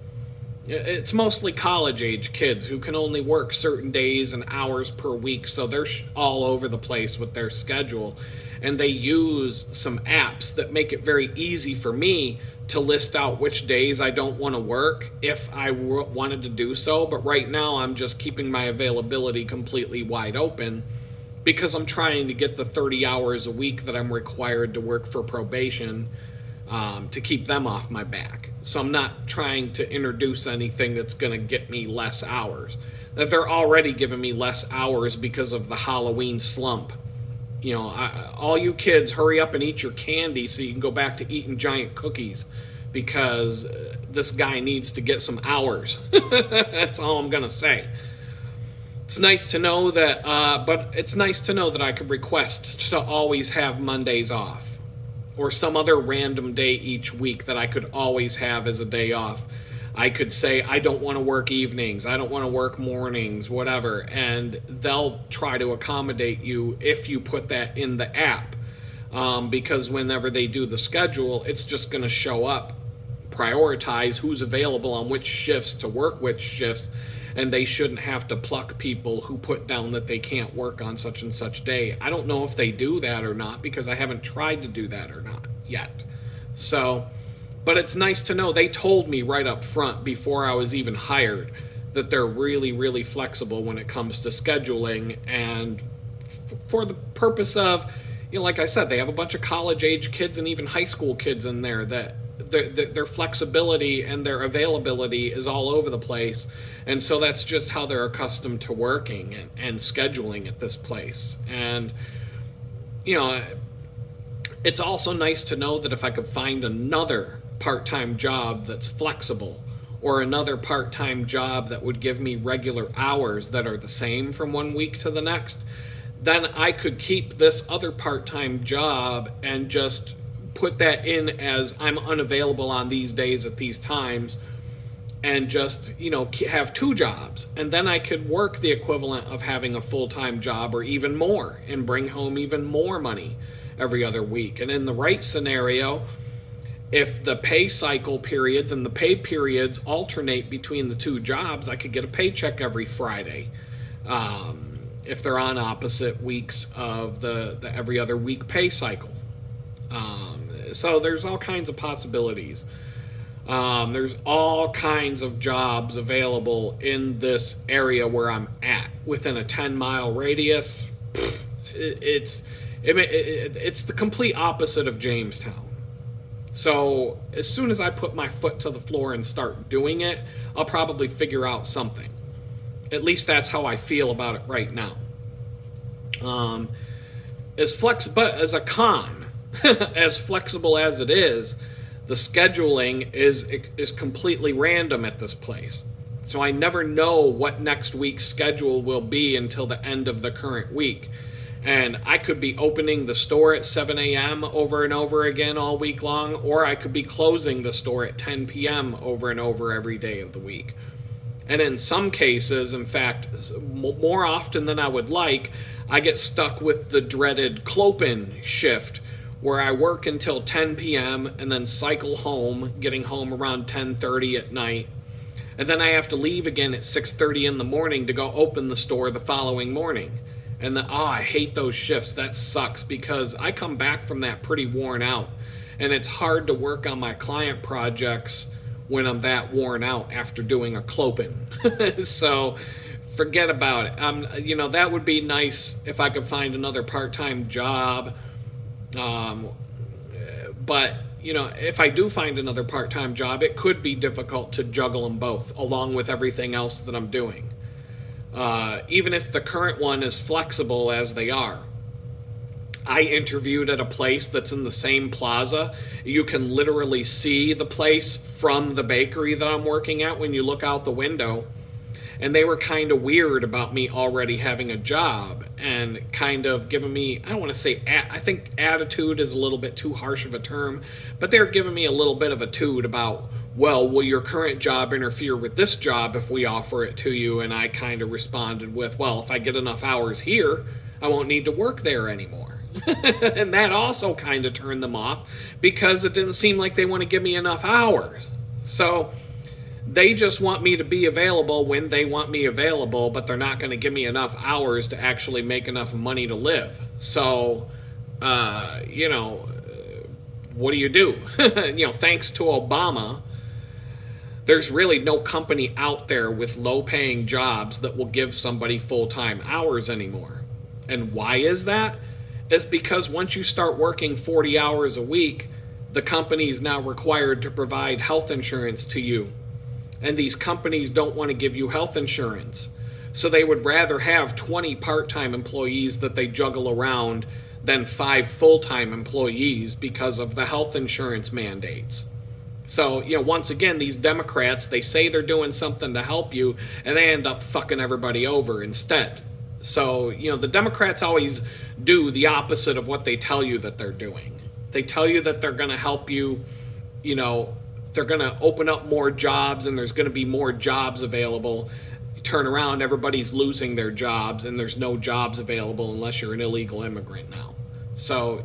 It's mostly college-age kids who can only work certain days and hours per week, so they're all over the place with their schedule. And they use some apps that make it very easy for me to list out which days I don't want to work if I wanted to do so. But right now, I'm just keeping my availability completely wide open because I'm trying to get the 30 hours a week that I'm required to work for probation to keep them off my back. So I'm not trying to introduce anything that's going to get me less hours. That they're already giving me less hours because of the Halloween slump. You know, all you kids, hurry up and eat your candy so you can go back to eating giant cookies because this guy needs to get some hours. That's all I'm going to say. It's nice to know that, but it's nice to know that I could request to always have Mondays off. Or some other random day each week that I could always have as a day off. I could say, I don't want to work evenings, I don't want to work mornings, whatever, and they'll try to accommodate you if you put that in the app. Because whenever they do the schedule, it's just going to show up, prioritize who's available on which shifts to work which shifts, and they shouldn't have to pluck people who put down that they can't work on such and such day. I don't know if they do that or not because I haven't tried to do that or not yet. So, but it's nice to know they told me right up front before I was even hired that they're really, really flexible when it comes to scheduling, and for the purpose of, you know, like I said, they have a bunch of college-age kids and even high school kids in there that their flexibility and their availability is all over the place. And so that's just how they're accustomed to working and scheduling at this place. And, you know, it's also nice to know that if I could find another part-time job that's flexible, or another part-time job that would give me regular hours that are the same from one week to the next, then I could keep this other part-time job and just put that in as I'm unavailable on these days at these times, and just, have 2 jobs. And then I could work the equivalent of having a full-time job or even more and bring home even more money every other week. And in the right scenario, if the pay cycle periods and the pay periods alternate between the 2 jobs, I could get a paycheck every Friday. If they're on opposite weeks of the every other week pay cycle. So there's all kinds of possibilities. There's all kinds of jobs available in this area where I'm at. Within a 10-mile radius, it's the complete opposite of Jamestown. So as soon as I put my foot to the floor and start doing it, I'll probably figure out something. At least that's how I feel about it right now. But as a con, as flexible as it is, the scheduling is completely random at this place. So I never know what next week's schedule will be until the end of the current week. And I could be opening the store at 7 a.m. over and over again all week long, or I could be closing the store at 10 p.m. over and over every day of the week. And in some cases, in fact, more often than I would like, I get stuck with the dreaded clopin shift, where I work until 10 p.m. and then cycle home, getting home around 10:30 at night. And then I have to leave again at 6:30 in the morning to go open the store the following morning. And I hate those shifts. That sucks, because I come back from that pretty worn out. And it's hard to work on my client projects when I'm that worn out after doing a clopin. So forget about it. That would be nice if I could find another part-time job. But if I do find another part-time job, it could be difficult to juggle them both along with everything else that I'm doing. Even if the current one is flexible as they are. I interviewed at a place that's in the same plaza. You can literally see the place from the bakery that I'm working at when you look out the window. And they were kind of weird about me already having a job and kind of giving me, I don't want to say, I think attitude is a little bit too harsh of a term, but they're giving me a little bit of a toot about, well, will your current job interfere with this job if we offer it to you? And I kind of responded with, well, if I get enough hours here, I won't need to work there anymore. And that also kind of turned them off, because it didn't seem like they want to give me enough hours. So they just want me to be available when they want me available, but they're not going to give me enough hours to actually make enough money to live. So, what do you do? Thanks to Obama, there's really no company out there with low-paying jobs that will give somebody full-time hours anymore. And why is that? It's because once you start working 40 hours a week, the company is now required to provide health insurance to you. And these companies don't want to give you health insurance. So they would rather have 20 part-time employees that they juggle around than 5 full-time employees because of the health insurance mandates. So, once again, these Democrats, they say they're doing something to help you, and they end up fucking everybody over instead. So, the Democrats always do the opposite of what they tell you that they're doing. They tell you that they're going to help you, they're going to open up more jobs and there's going to be more jobs available. You turn around, everybody's losing their jobs, and there's no jobs available unless you're an illegal immigrant now. So,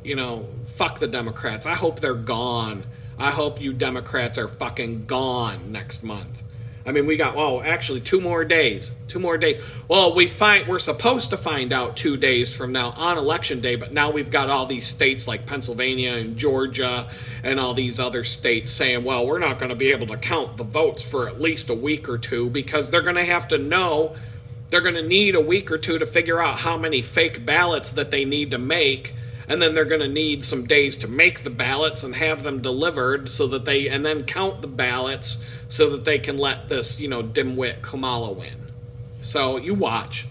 fuck the Democrats. I hope they're gone. I hope you Democrats are fucking gone next month. I mean, we got, actually 2 more days. 2 more days. Well, we're supposed to find out 2 days from now on election day, but now we've got all these states like Pennsylvania and Georgia and all these other states saying, well, we're not going to be able to count the votes for at least a week or two, because they're going to have to know, they're going to need a week or two to figure out how many fake ballots that they need to make. And then they're going to need some days to make the ballots and have them delivered and then count the ballots so that they can let this, dimwit Kamala win. So you watch.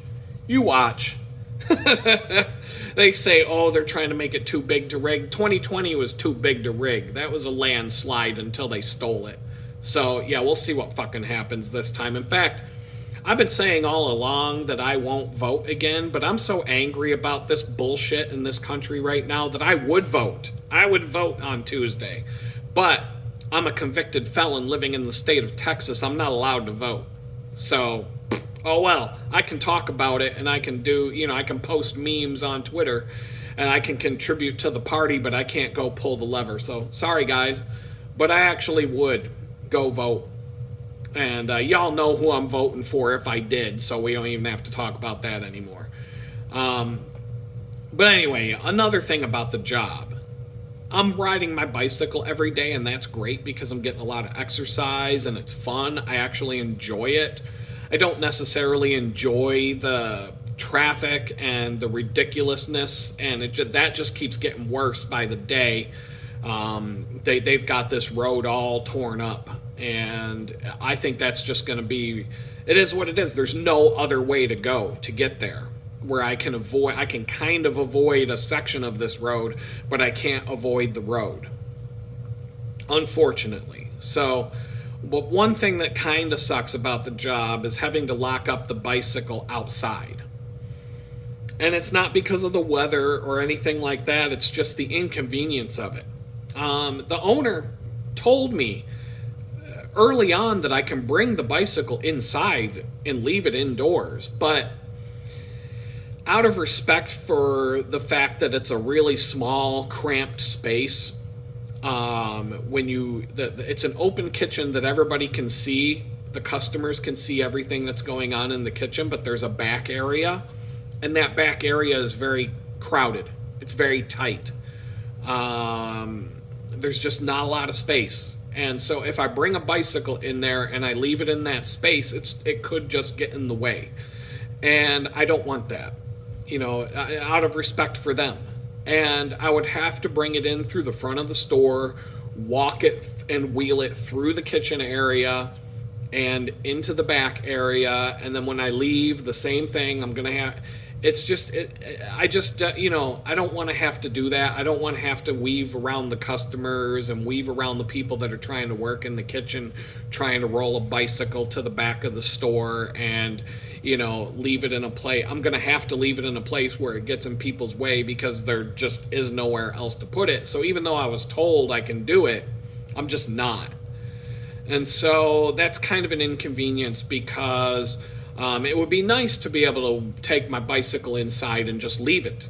They say, they're trying to make it too big to rig. 2020 was too big to rig. That was a landslide until they stole it. So, yeah, we'll see what fucking happens this time. In fact, I've been saying all along that I won't vote again, but I'm so angry about this bullshit in this country right now that I would vote. I would vote on Tuesday. But I'm a convicted felon living in the state of Texas. I'm not allowed to vote. So, oh well, I can talk about it and I can do, I can post memes on Twitter and I can contribute to the party, but I can't go pull the lever. So, sorry guys, but I actually would go vote. And y'all know who I'm voting for if I did, so we don't even have to talk about that anymore. But anyway, another thing about the job. I'm riding my bicycle every day, and that's great because I'm getting a lot of exercise and it's fun. I actually enjoy it. I don't necessarily enjoy the traffic and the ridiculousness, and that just keeps getting worse by the day. They've got this road all torn up, and I think that's just going to be, it is what it is. There's no other way to go to get there where I can kind of avoid a section of this road, but I can't avoid the road, unfortunately. So, but one thing that kind of sucks about the job is having to lock up the bicycle outside. And it's not because of the weather or anything like that. It's just the inconvenience of it. The owner told me early on that I can bring the bicycle inside and leave it indoors, but out of respect for the fact that it's a really small, cramped space, it's an open kitchen that everybody can see. The customers can see everything that's going on in the kitchen, but there's a back area, and that back area is very crowded. It's very tight. There's just not a lot of space. And so if I bring a bicycle in there and I leave it in that space, it could just get in the way. And I don't want that, out of respect for them. And I would have to bring it in through the front of the store, walk it and wheel it through the kitchen area and into the back area. And then when I leave, the same thing, I'm going to have... I don't want to have to do that. I don't want to have to weave around the customers and weave around the people that are trying to work in the kitchen, trying to roll a bicycle to the back of the store and, leave it in a place. I'm going to have to leave it in a place where it gets in people's way because there just is nowhere else to put it. So even though I was told I can do it, I'm just not. And so that's kind of an inconvenience because... it would be nice to be able to take my bicycle inside and just leave it.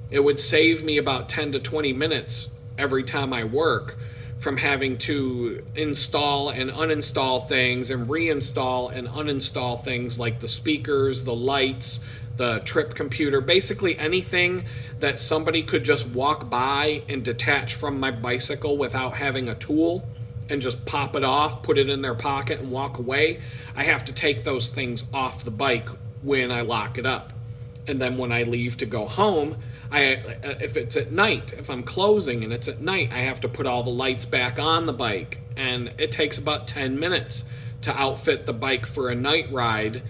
It would save me about 10 to 20 minutes every time I work from having to install and uninstall things and reinstall and uninstall things like the speakers, the lights, the trip computer, basically anything that somebody could just walk by and detach from my bicycle without having a tool and just pop it off, put it in their pocket and walk away. I have to take those things off the bike when I lock it up. And then when I leave to go home, if it's at night, if I'm closing and it's at night, I have to put all the lights back on the bike. And it takes about 10 minutes to outfit the bike for a night ride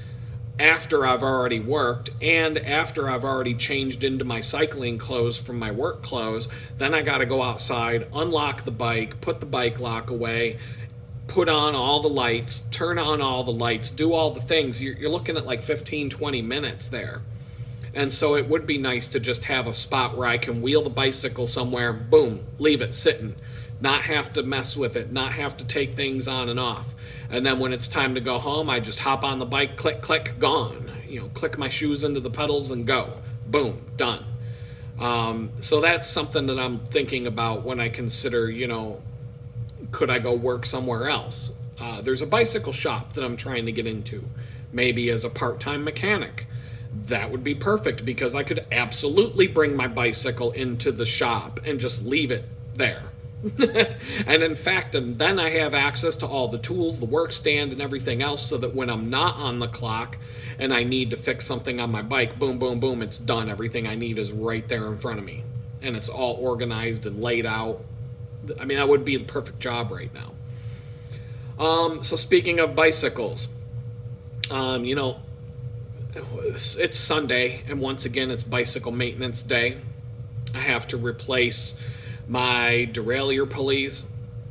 after I've already worked and after I've already changed into my cycling clothes from my work clothes. Then I got to go outside, unlock the bike, put the bike lock away, put on all the lights, turn on all the lights, do all the things. You're looking at like 15, 20 minutes there. And so it would be nice to just have a spot where I can wheel the bicycle somewhere, boom, leave it sitting, not have to mess with it, not have to take things on and off. And then when it's time to go home, I just hop on the bike, click, click, gone. Click my shoes into the pedals and go. Boom, done. So that's something that I'm thinking about when I consider, could I go work somewhere else? There's a bicycle shop that I'm trying to get into, maybe as a part-time mechanic. That would be perfect because I could absolutely bring my bicycle into the shop and just leave it there. And in fact, and then I have access to all the tools, the work stand and everything else, so that when I'm not on the clock and I need to fix something on my bike, boom, boom, boom, it's done. Everything I need is right there in front of me. And it's all organized and laid out. I mean, that would be the perfect job right now. So speaking of bicycles, it's Sunday, and once again, it's bicycle maintenance day. I have to replace my derailleur pulleys.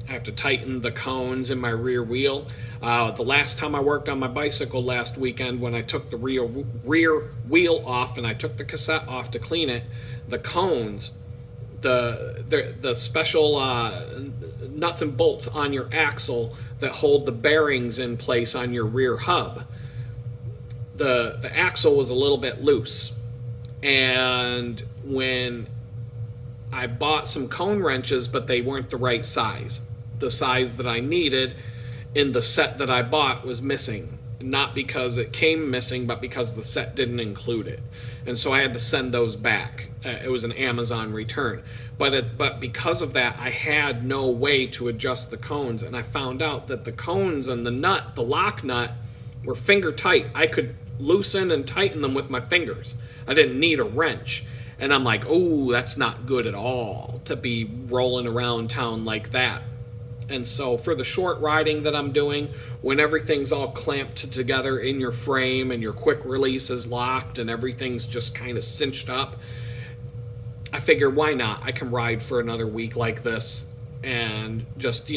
I have to tighten the cones in my rear wheel. The last time I worked on my bicycle last weekend, when I took the rear wheel off and I took the cassette off to clean it, the cones, the special nuts and bolts on your axle that hold the bearings in place on your rear hub, the axle was a little bit loose. And when I bought some cone wrenches, but they weren't the right size. The size that I needed in the set that I bought was missing. Not because it came missing, but because the set didn't include it. And so I had to send those back. It was an Amazon return. But because of that, I had no way to adjust the cones. And I found out that the cones and the nut, the lock nut, were finger tight. I could loosen and tighten them with my fingers. I didn't need a wrench. And I'm like, oh, that's not good at all to be rolling around town like that. And so for the short riding that I'm doing, when everything's all clamped together in your frame and your quick release is locked and everything's just kind of cinched up, I figure, why not? I can ride for another week like this and just,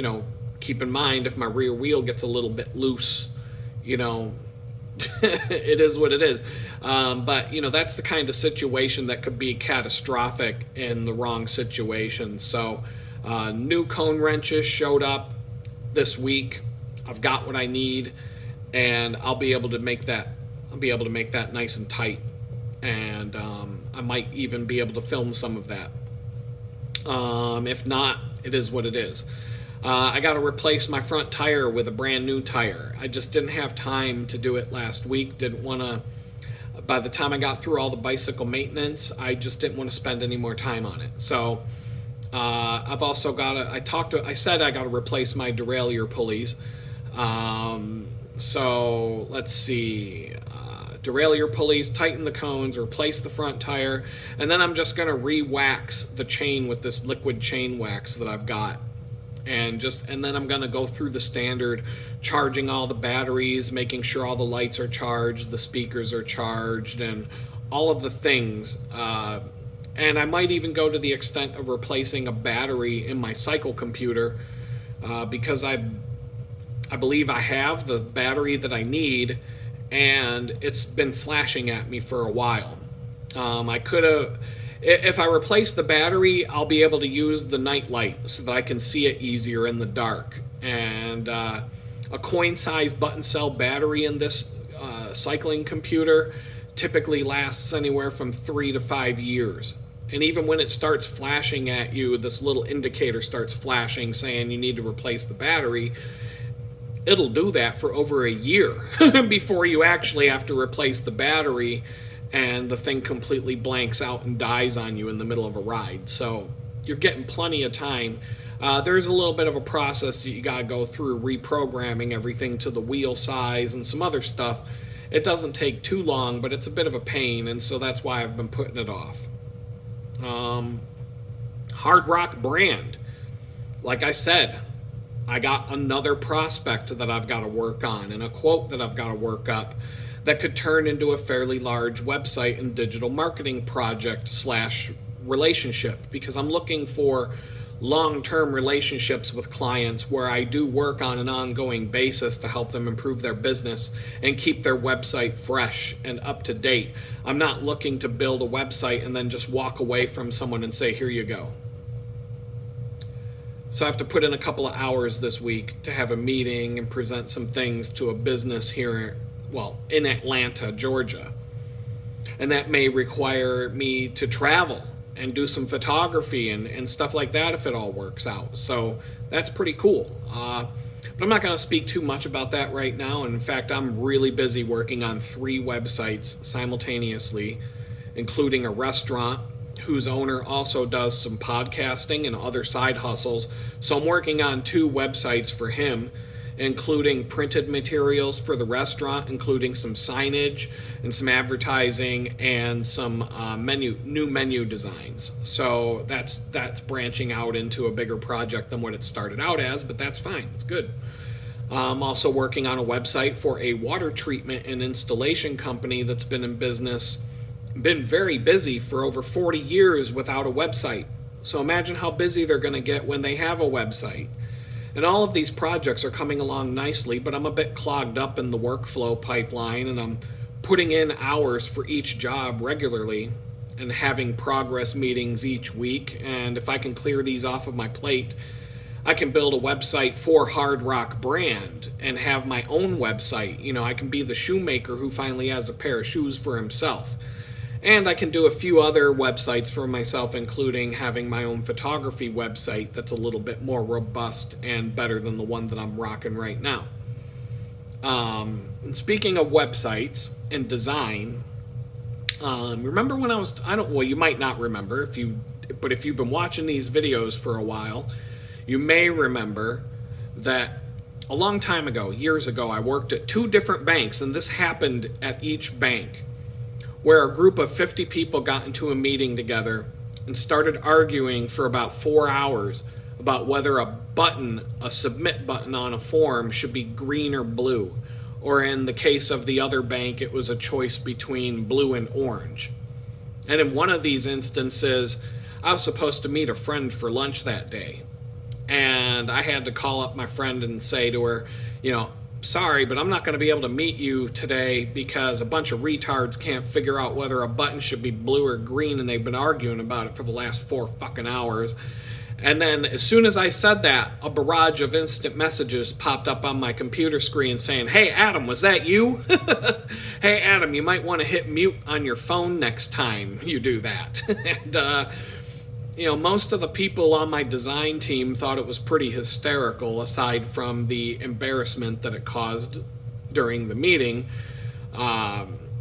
keep in mind if my rear wheel gets a little bit loose, it is what it is. But that's the kind of situation that could be catastrophic in the wrong situation. So new cone wrenches showed up this week. I've got what I need, and I'll be able to make that nice and tight. And I might even be able to film some of that. If not, it is what it is. I got to replace my front tire with a brand new tire. I just didn't have time to do it last week. Didn't want to. By the time I got through all the bicycle maintenance, I just didn't want to spend any more time on it. So I've also got to. I said I got to replace my derailleur pulleys. So let's see. Derailleur pulleys, tighten the cones, replace the front tire, and then I'm just going to re-wax the chain with this liquid chain wax that I've got. And then I'm going to go through the standard charging all the batteries, making sure all the lights are charged, the speakers are charged, and all of the things. And I might even go to the extent of replacing a battery in my cycle computer because I believe I have the battery that I need, and it's been flashing at me for a while. I could have... If I replace the battery, I'll be able to use the night light so that I can see it easier in the dark. And a coin-sized button cell battery in this cycling computer typically lasts anywhere from 3 to 5 years. And even when it starts flashing at you, this little indicator starts flashing saying you need to replace the battery, it'll do that for over a year before you actually have to replace the battery, and the thing completely blanks out and dies on you in the middle of a ride. So you're getting plenty of time. There's a little bit of a process that you got to go through, reprogramming everything to the wheel size and some other stuff. It doesn't take too long, but it's a bit of a pain, and so that's why I've been putting it off. Hard Rock brand. Like I said, I got another prospect that I've got to work on and a quote that I've got to work up that could turn into a fairly large website and digital marketing project / relationship, because I'm looking for long-term relationships with clients where I do work on an ongoing basis to help them improve their business and keep their website fresh and up to date. I'm not looking to build a website and then just walk away from someone and say, here you go. So I have to put in a couple of hours this week to have a meeting and present some things to a business here in Atlanta, Georgia. And that may require me to travel and do some photography and stuff like that if it all works out. So that's pretty cool. But I'm not going to speak too much about that right now. And in fact, I'm really busy working on 3 websites simultaneously, including a restaurant whose owner also does some podcasting and other side hustles. So I'm working on 2 websites for him, including printed materials for the restaurant, including some signage and some advertising and some new menu designs. So that's branching out into a bigger project than what it started out as, but that's fine. It's good. I'm also working on a website for a water treatment and installation company that's been in business, been very busy for over 40 years without a website. So imagine how busy they're going to get when they have a website. And all of these projects are coming along nicely, but I'm a bit clogged up in the workflow pipeline, and I'm putting in hours for each job regularly and having progress meetings each week. And if I can clear these off of my plate, I can build a website for Hard Rock brand and have my own website. You know, I can be the shoemaker who finally has a pair of shoes for himself. And I can do a few other websites for myself, including having my own photography website that's a little bit more robust and better than the one that I'm rocking right now. And speaking of websites and design, remember when well, you might not remember but if you've been watching these videos for a while, you may remember that a long time ago, years ago, I worked at 2 different banks, and this happened at each bank, where a group of 50 people got into a meeting together and started arguing for about 4 hours about whether a submit button on a form should be green or blue. Or in the case of the other bank, it was a choice between blue and orange. And in one of these instances, I was supposed to meet a friend for lunch that day. And I had to call up my friend and say to her, you know, sorry, but I'm not going to be able to meet you today because a bunch of retards can't figure out whether a button should be blue or green, and they've been arguing about it for the last 4 fucking hours. And then as soon as I said that, a barrage of instant messages popped up on my computer screen saying, hey, Adam, was that you? Hey, Adam, you might want to hit mute on your phone next time you do that. And, you know, most of the people on my design team thought it was pretty hysterical, aside from the embarrassment that it caused during the meeting.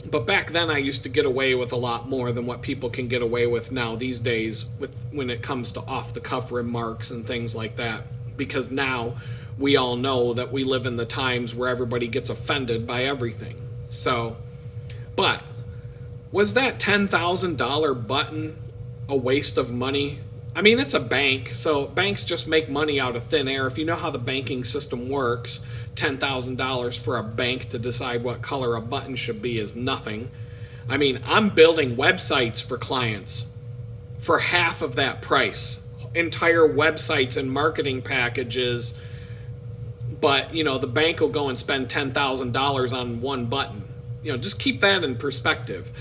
But back then I used to get away with a lot more than what people can get away with now these days when it comes to off-the-cuff remarks and things like that. Because now we all know that we live in the times where everybody gets offended by everything. So, but was that $10,000 button a waste of money? I mean, it's a bank, so banks just make money out of thin air. If you know how the banking system works, $10,000 for a bank to decide what color a button should be is nothing. I mean, I'm building websites for clients for half of that price. Entire websites and marketing packages, but, you know, the bank will go and spend $10,000 on one button. You know, just keep that in perspective.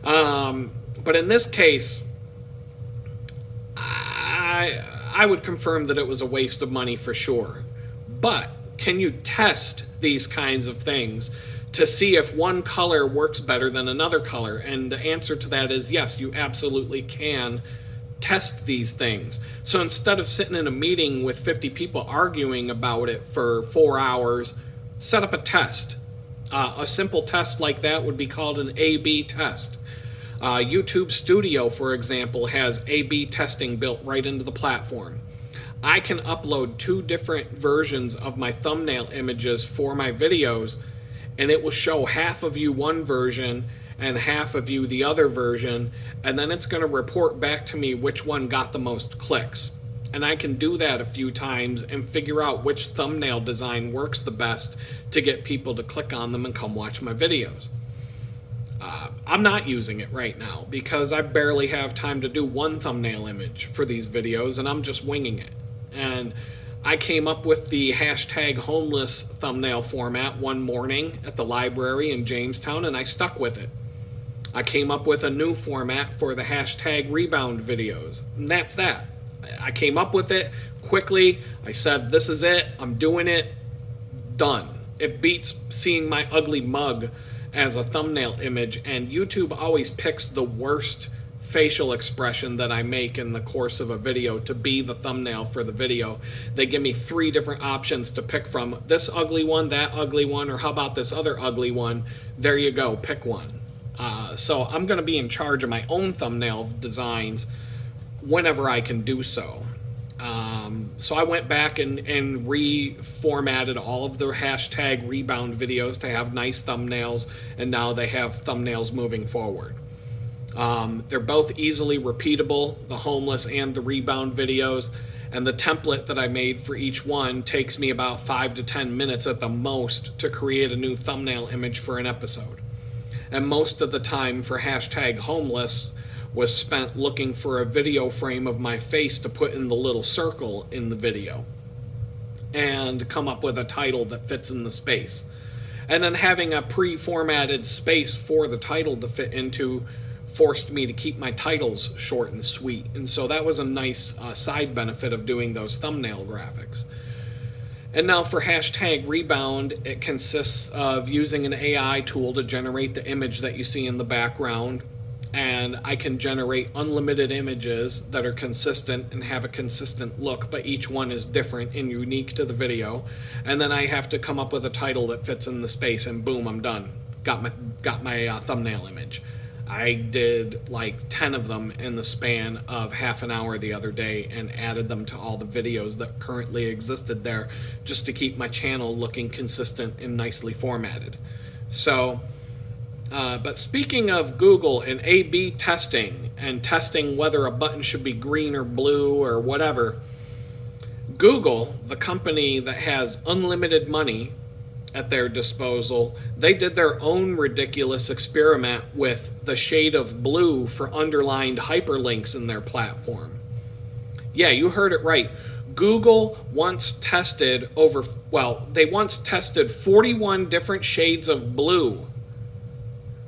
But in this case, I would confirm that it was a waste of money for sure. But can you test these kinds of things to see if one color works better than another color? And the answer to that is yes, you absolutely can test these things. So instead of sitting in a meeting with 50 people arguing about it for 4 hours, set up a test. A simple test like that would be called an A/B test. YouTube Studio, for example, has A/B testing built right into the platform. I can upload 2 different versions of my thumbnail images for my videos, and it will show half of you one version and half of you the other version, and then it's going to report back to me which one got the most clicks. And I can do that a few times and figure out which thumbnail design works the best to get people to click on them and come watch my videos. I'm not using it right now because I barely have time to do one thumbnail image for these videos, and I'm just winging it. And I came up with the hashtag homeless thumbnail format one morning at the library in Jamestown, and I stuck with it. I came up with a new format for the hashtag rebound videos, and that's that. I came up with it quickly. I said, this is it. I'm doing it. Done. It beats seeing my ugly mug as a thumbnail image, and YouTube always picks the worst facial expression that I make in the course of a video to be the thumbnail for the video. They give me 3 different options to pick from. This ugly one, that ugly one, or how about this other ugly one? There you go, pick one. So I'm going to be in charge of my own thumbnail designs whenever I can do so. So I went back and reformatted all of the hashtag rebound videos to have nice thumbnails, and now they have thumbnails moving forward. They're both easily repeatable, the homeless and the rebound videos, and the template that I made for each one takes me about 5 to 10 minutes at the most to create a new thumbnail image for an episode. And most of the time for hashtag homeless was spent looking for a video frame of my face to put in the little circle in the video. and come up with a title that fits in the space. And then having a pre-formatted space for the title to fit into forced me to keep my titles short and sweet. And so that was a nice side benefit of doing those thumbnail graphics. And now for hashtag rebound, it consists of using an AI tool to generate the image that you see in the background. And I can generate unlimited images that are consistent and have a consistent look, but each one is different and unique to the video. And then I have to come up with a title that fits in the space, and boom, I'm done. Got my thumbnail image. I did like 10 of them in the span of half an hour the other day and added them to all the videos that currently existed there just to keep my channel looking consistent and nicely formatted. So, but speaking of Google and A/B testing and testing whether a button should be green or blue or whatever, Google, the company that has unlimited money at their disposal, they did their own ridiculous experiment with the shade of blue for underlined hyperlinks in their platform. Yeah, you heard it right. Google once tested they once tested 41 different shades of blue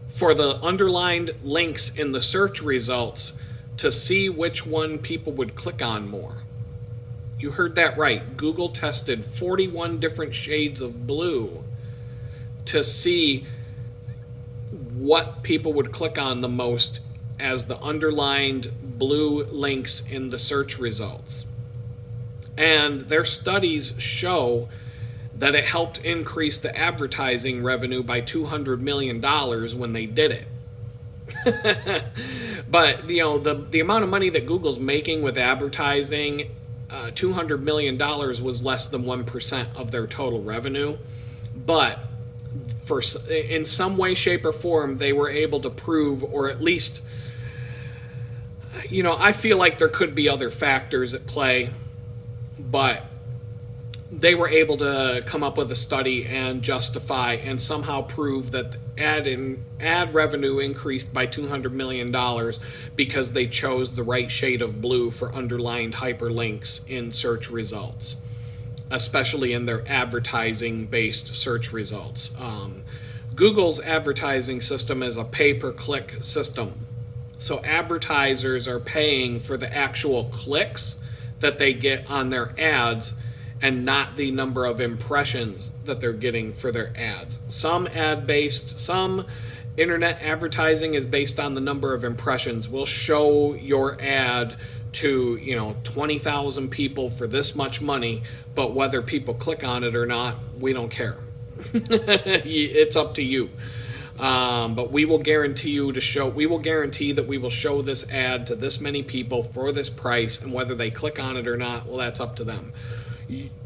for the underlined links in the search results to see which one people would click on more. You heard that right. Google tested 41 different shades of blue to see what people would click on the most as the underlined blue links in the search results. And their studies show that it helped increase the advertising revenue by $200 million when they did it. But, the amount of money that Google's making with advertising, $200 million was less than 1% of their total revenue. But in some way, shape, or form, they were able to prove, or at least, I feel like there could be other factors at play, but they were able to come up with a study and justify and somehow prove that ad revenue increased by $200 million because they chose the right shade of blue for underlined hyperlinks in search results, especially in their advertising-based search results. Google's advertising system is a pay-per-click system. So advertisers are paying for the actual clicks that they get on their ads and not the number of impressions that they're getting for their ads. Some internet advertising is based on the number of impressions. We'll show your ad to 20,000 people for this much money, but whether people click on it or not, we don't care. It's up to you. But we will guarantee that we will show this ad to this many people for this price, and whether they click on it or not, well, that's up to them.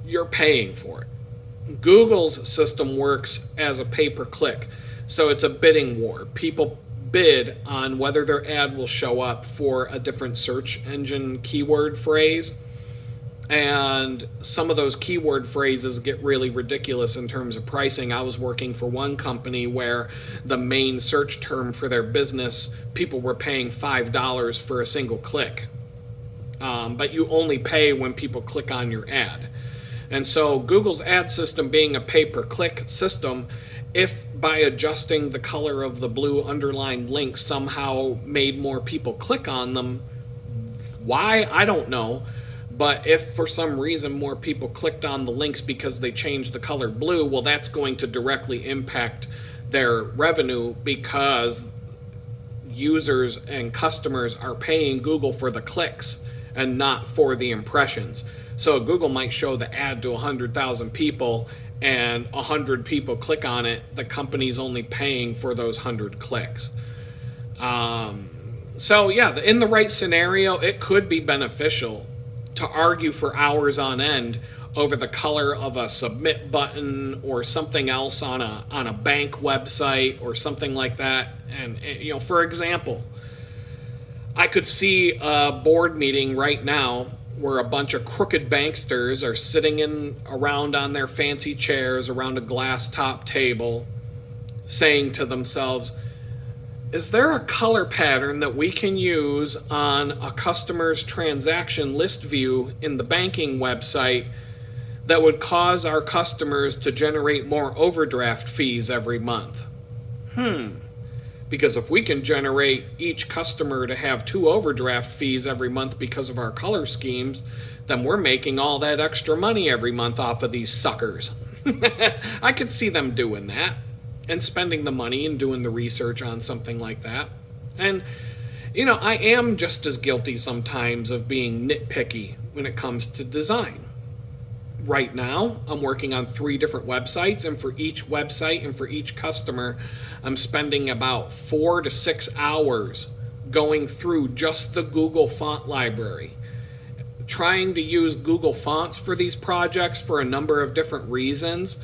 You're paying for it. Google's system works as a pay-per-click, so it's a bidding war. People bid on whether their ad will show up for a different search engine keyword phrase, and some of those keyword phrases get really ridiculous in terms of pricing. I was working for one company where the main search term for their business, people were paying $5 for a single click. But you only pay when people click on your ad. And so Google's ad system being a pay-per-click system, if by adjusting the color of the blue underlined link somehow made more people click on them, why? I don't know. But if for some reason more people clicked on the links because they changed the color blue, well, that's going to directly impact their revenue because users and customers are paying Google for the clicks and not for the impressions. So Google might show the ad to 100,000 people and 100 people click on it. The company's only paying for those 100 clicks. So yeah, in the right scenario, it could be beneficial to argue for hours on end over the color of a submit button or something else on a bank website or something like that. And for example, I could see a board meeting right now where a bunch of crooked banksters are sitting around on their fancy chairs around a glass top table saying to themselves, is there a color pattern that we can use on a customer's transaction list view in the banking website that would cause our customers to generate more overdraft fees every month? Because if we can generate each customer to have 2 overdraft fees every month because of our color schemes, then we're making all that extra money every month off of these suckers. I could see them doing that and spending the money and doing the research on something like that. And, you know, I am just as guilty sometimes of being nitpicky when it comes to design. Right now, I'm working on 3 different websites, and for each website and for each customer, I'm spending about 4 to 6 hours going through just the Google font library. Trying to use Google Fonts for these projects for a number of different reasons,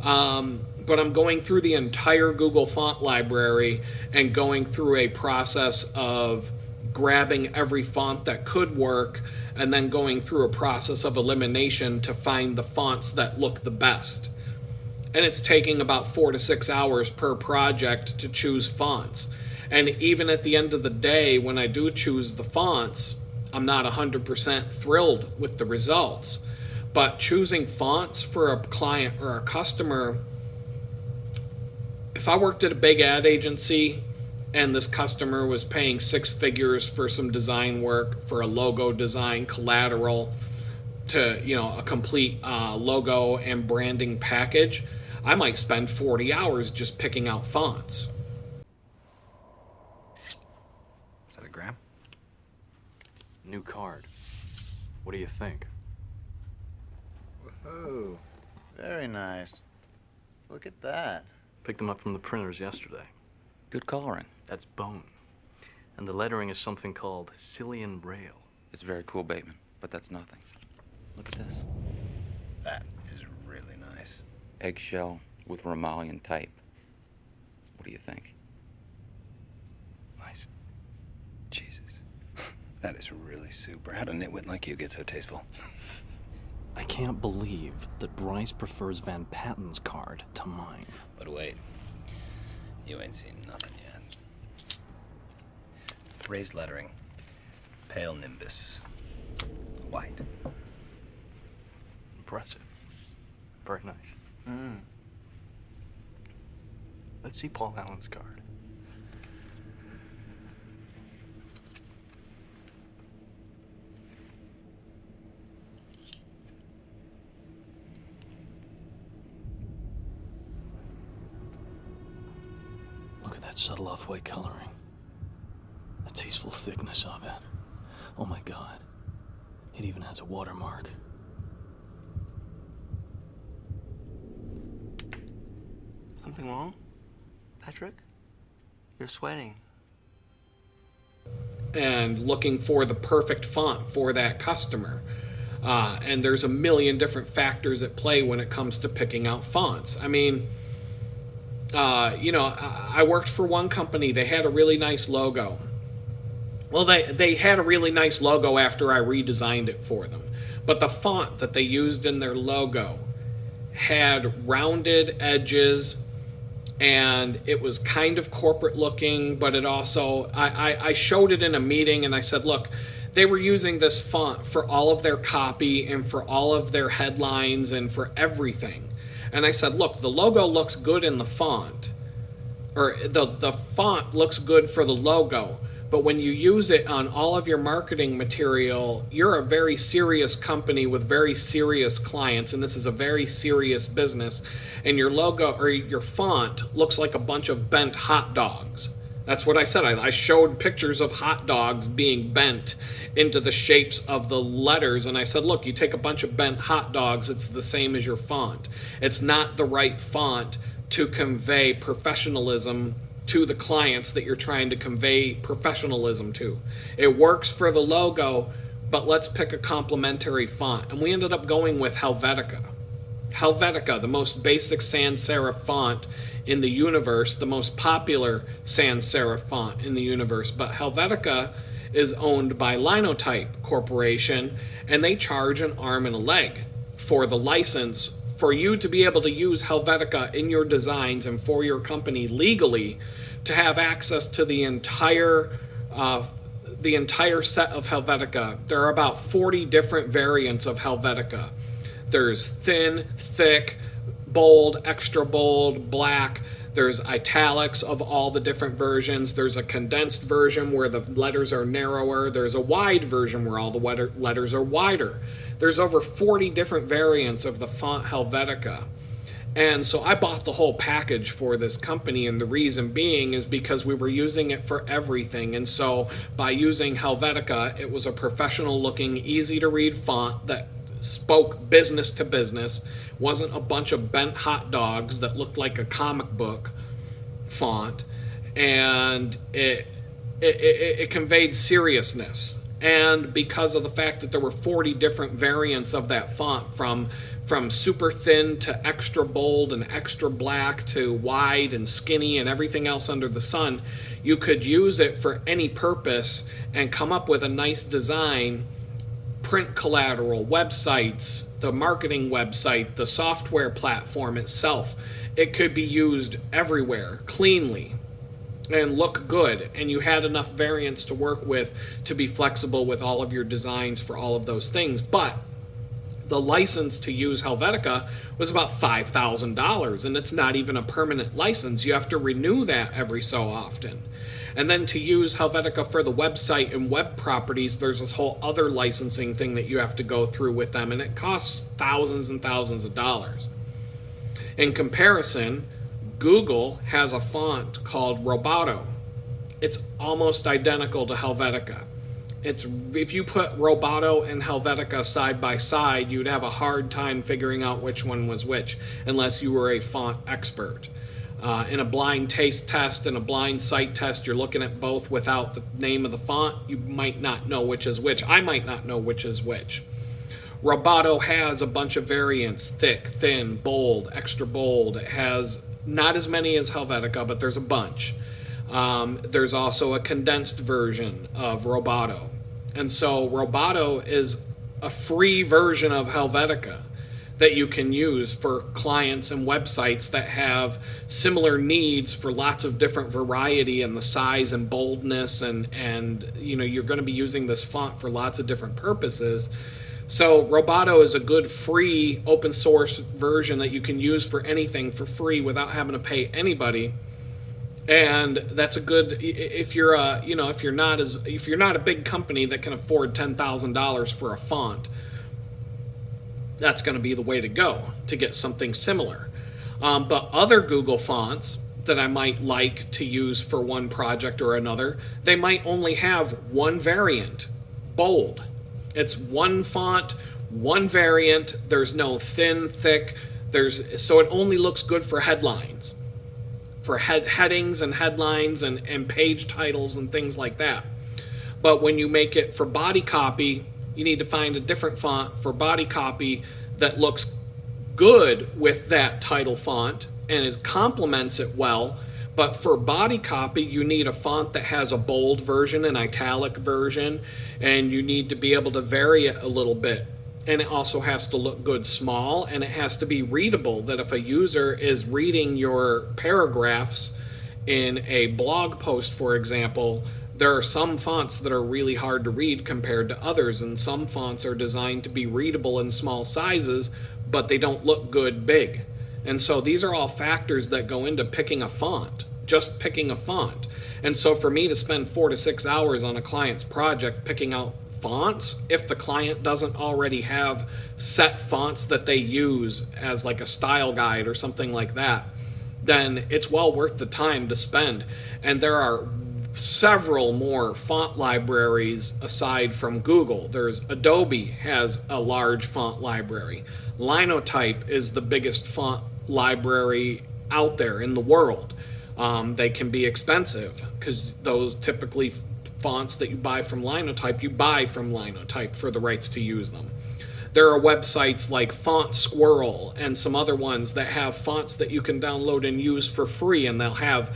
but I'm going through the entire Google font library and going through a process of grabbing every font that could work and then going through a process of elimination to find the fonts that look the best. And it's taking about 4 to 6 hours per project to choose fonts. And even at the end of the day, when I do choose the fonts, I'm not 100% thrilled with the results. But choosing fonts for a client or a customer, if I worked at a big ad agency and this customer was paying 6 figures for some design work, for a logo design, collateral, to, you know, a complete logo and branding package, I might spend 40 hours just picking out fonts. Is that a gram? New card. What do you think? Whoa, very nice. Look at that. Picked them up from the printers yesterday. Good coloring. That's bone. And the lettering is something called Cillian Braille. It's very cool, Bateman, but that's nothing. Look at this. That is really nice. Eggshell with Romalian type. What do you think? Nice. Jesus. That is really super. How'd a nitwit like you get so tasteful? I can't believe that Bryce prefers Van Patten's card to mine. But wait. You ain't seen nothing yet. Raised lettering. Pale nimbus. White. Impressive. Very nice. Let's see Paul Allen's card. Look at that subtle off-white coloring. The tasteful thickness of it. Oh my God. It even has a watermark. Something wrong? Patrick? You're sweating. And looking for the perfect font for that customer. And there's a million different factors at play when it comes to picking out fonts. I mean, you know, I worked for one company. They had a really nice logo. Well, they had a really nice logo after I redesigned it for them. But the font that they used in their logo had rounded edges, and it was kind of corporate looking, but it also, I showed it in a meeting and I said, look, they were using this font for all of their copy and for all of their headlines and for everything. And I said, look, the logo looks good in the font, or the font looks good for the logo, but when you use it on all of your marketing material, you're a very serious company with very serious clients, and this is a very serious business, and your logo or your font looks like a bunch of bent hot dogs. That's what I said. I showed pictures of hot dogs being bent into the shapes of the letters, and I said, look, you take a bunch of bent hot dogs, it's the same as your font. It's not the right font to convey professionalism to the clients that you're trying to convey professionalism to. It works for the logo, but let's pick a complementary font. And we ended up going with Helvetica. Helvetica, the most basic sans serif font in the universe, the most popular sans serif font in the universe. But Helvetica is owned by Linotype Corporation, and they charge an arm and a leg for the license for you to be able to use Helvetica in your designs and for your company legally to have access to the entire set of Helvetica. There are about 40 different variants of Helvetica. There's thin, thick, bold, extra bold, black. There's italics of all the different versions. There's a condensed version where the letters are narrower. There's a wide version where all the letters are wider. There's over 40 different variants of the font Helvetica. And so I bought the whole package for this company, and the reason being is because we were using it for everything. And so by using Helvetica, it was a professional looking, easy to read font that spoke business to business, wasn't a bunch of bent hot dogs that looked like a comic book font, and it conveyed seriousness. And because of the fact that there were 40 different variants of that font, from super thin to extra bold and extra black to wide and skinny and everything else under the sun, you could use it for any purpose and come up with a nice design. Print collateral, websites, the marketing website, the software platform itself. It could be used everywhere cleanly and look good, and you had enough variants to work with to be flexible with all of your designs for all of those things. But the license to use Helvetica was about $5,000, and it's not even a permanent license. You have to renew that every so often. And then to use Helvetica for the website and web properties, there's this whole other licensing thing that you have to go through with them, and it costs thousands and thousands of dollars. In comparison, Google has a font called Roboto. It's almost identical to Helvetica. If you put Roboto and Helvetica side by side, you'd have a hard time figuring out which one was which, unless you were a font expert. In a blind taste test and a blind sight test, you're looking at both without the name of the font. You might not know which is which. I might not know which is which. Roboto has a bunch of variants: thick, thin, bold, extra bold. It has not as many as Helvetica, but there's a bunch. There's also a condensed version of Roboto. And so Roboto is a free version of Helvetica that you can use for clients and websites that have similar needs for lots of different variety and the size and boldness, and you know, you're going to be using this font for lots of different purposes. So Roboto is a good free open source version that you can use for anything for free without having to pay anybody. And that's a good, if you're not a big company that can afford $10,000 for a font, that's going to be the way to go to get something similar. But other Google fonts that I might like to use for one project or another, they might only have one variant, bold. It's one font, one variant. There's no thin, thick. So it only looks good for headlines, for headings and headlines and page titles and things like that. But when you make it for body copy, you need to find a different font for body copy that looks good with that title font and complements it well. But for body copy, you need a font that has a bold version, an italic version, and you need to be able to vary it a little bit. And it also has to look good small, and it has to be readable, that if a user is reading your paragraphs in a blog post, for example, there are some fonts that are really hard to read compared to others, and some fonts are designed to be readable in small sizes, but they don't look good big. And so these are all factors that go into picking a font, just picking a font. And so for me to spend 4 to 6 hours on a client's project picking out fonts, if the client doesn't already have set fonts that they use as like a style guide or something like that, then it's well worth the time to spend. And there are several more font libraries aside from Google. There's Adobe has a large font library. Linotype is the biggest font library out there in the world. They can be expensive because those typically fonts that you buy from Linotype, you buy from Linotype for the rights to use them. There are websites like Font Squirrel and some other ones that have fonts that you can download and use for free, and they'll have